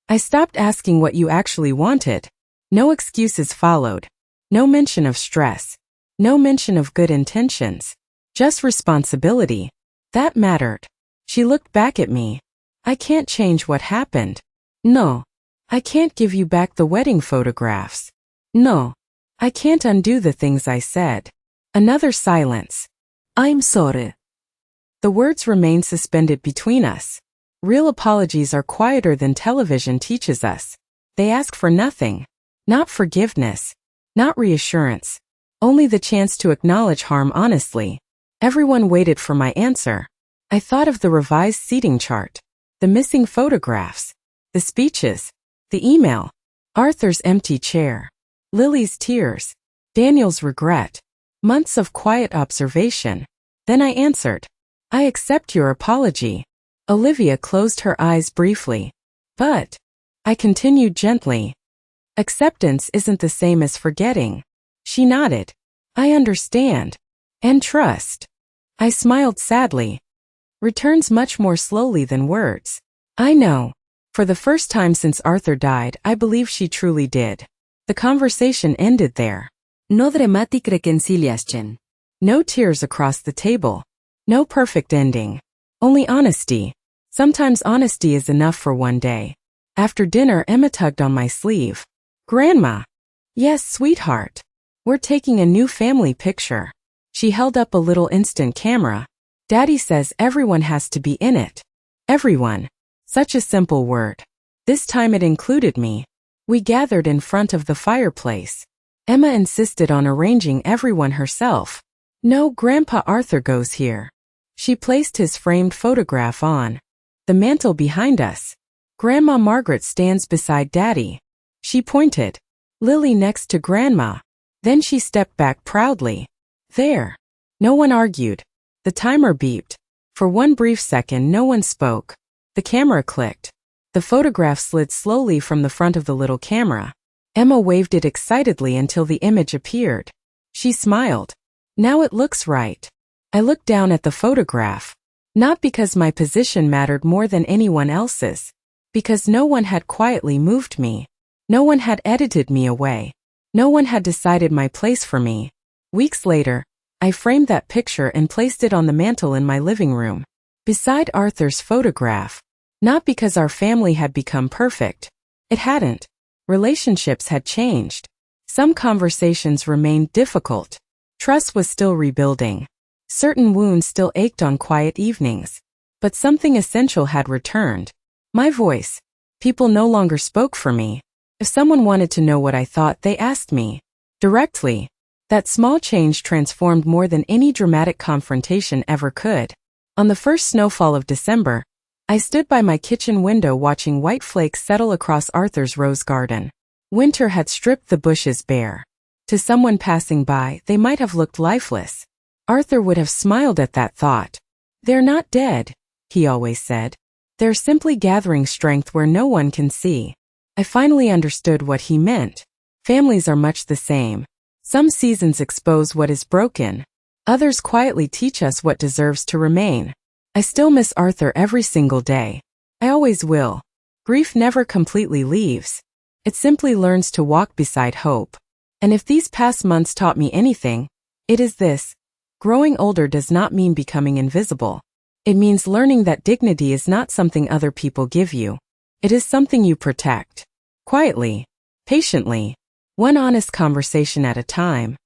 I stopped asking what you actually wanted. No excuses followed. No mention of stress. No mention of good intentions. Just responsibility. That mattered. She looked back at me. I can't change what happened. No. I can't give you back the wedding photographs. No. I can't undo the things I said. Another silence. I'm sorry. The words remained suspended between us. Real apologies are quieter than television teaches us. They ask for nothing. Not forgiveness. Not reassurance. Only the chance to acknowledge harm honestly. Everyone waited for my answer. I thought of the revised seating chart. The missing photographs. The speeches. The email. Arthur's empty chair. Lily's tears. Daniel's regret. Months of quiet observation. Then I answered. I accept your apology. Olivia closed her eyes briefly. But, I continued gently. Acceptance isn't the same as forgetting. She nodded. I understand. And trust. I smiled sadly. Returns much more slowly than words. I know. For the first time since Arthur died, I believe she truly did. The conversation ended there. No dramatic reconciliation. No tears across the table. No perfect ending. Only honesty. Sometimes honesty is enough for one day. After dinner, Emma tugged on my sleeve. Grandma. Yes, sweetheart. We're taking a new family picture. She held up a little instant camera. Daddy says everyone has to be in it. Everyone. Such a simple word. This time it included me. We gathered in front of the fireplace. Emma insisted on arranging everyone herself. No, Grandpa Arthur goes here. She placed his framed photograph on the mantel behind us. Grandma Margaret stands beside Daddy. She pointed. Lily next to Grandma. Then she stepped back proudly. There. No one argued. The timer beeped. For one brief second no one spoke. The camera clicked. The photograph slid slowly from the front of the little camera. Emma waved it excitedly until the image appeared. She smiled. Now it looks right. I looked down at the photograph. Not because my position mattered more than anyone else's. Because no one had quietly moved me. No one had edited me away. No one had decided my place for me. Weeks later, I framed that picture and placed it on the mantel in my living room. Beside Arthur's photograph. Not because our family had become perfect. It hadn't. Relationships had changed. Some conversations remained difficult. Trust was still rebuilding. Certain wounds still ached on quiet evenings. But something essential had returned. My voice. People no longer spoke for me. If someone wanted to know what I thought, they asked me. Directly. That small change transformed more than any dramatic confrontation ever could. On the first snowfall of December, I stood by my kitchen window watching white flakes settle across Arthur's rose garden. Winter had stripped the bushes bare. To someone passing by, they might have looked lifeless. Arthur would have smiled at that thought. They're not dead, he always said. They're simply gathering strength where no one can see. I finally understood what he meant. Families are much the same. Some seasons expose what is broken. Others quietly teach us what deserves to remain. I still miss Arthur every single day. I always will. Grief never completely leaves. It simply learns to walk beside hope. And if these past months taught me anything, it is this. Growing older does not mean becoming invisible. It means learning that dignity is not something other people give you. It is something you protect. Quietly. Patiently. One honest conversation at a time.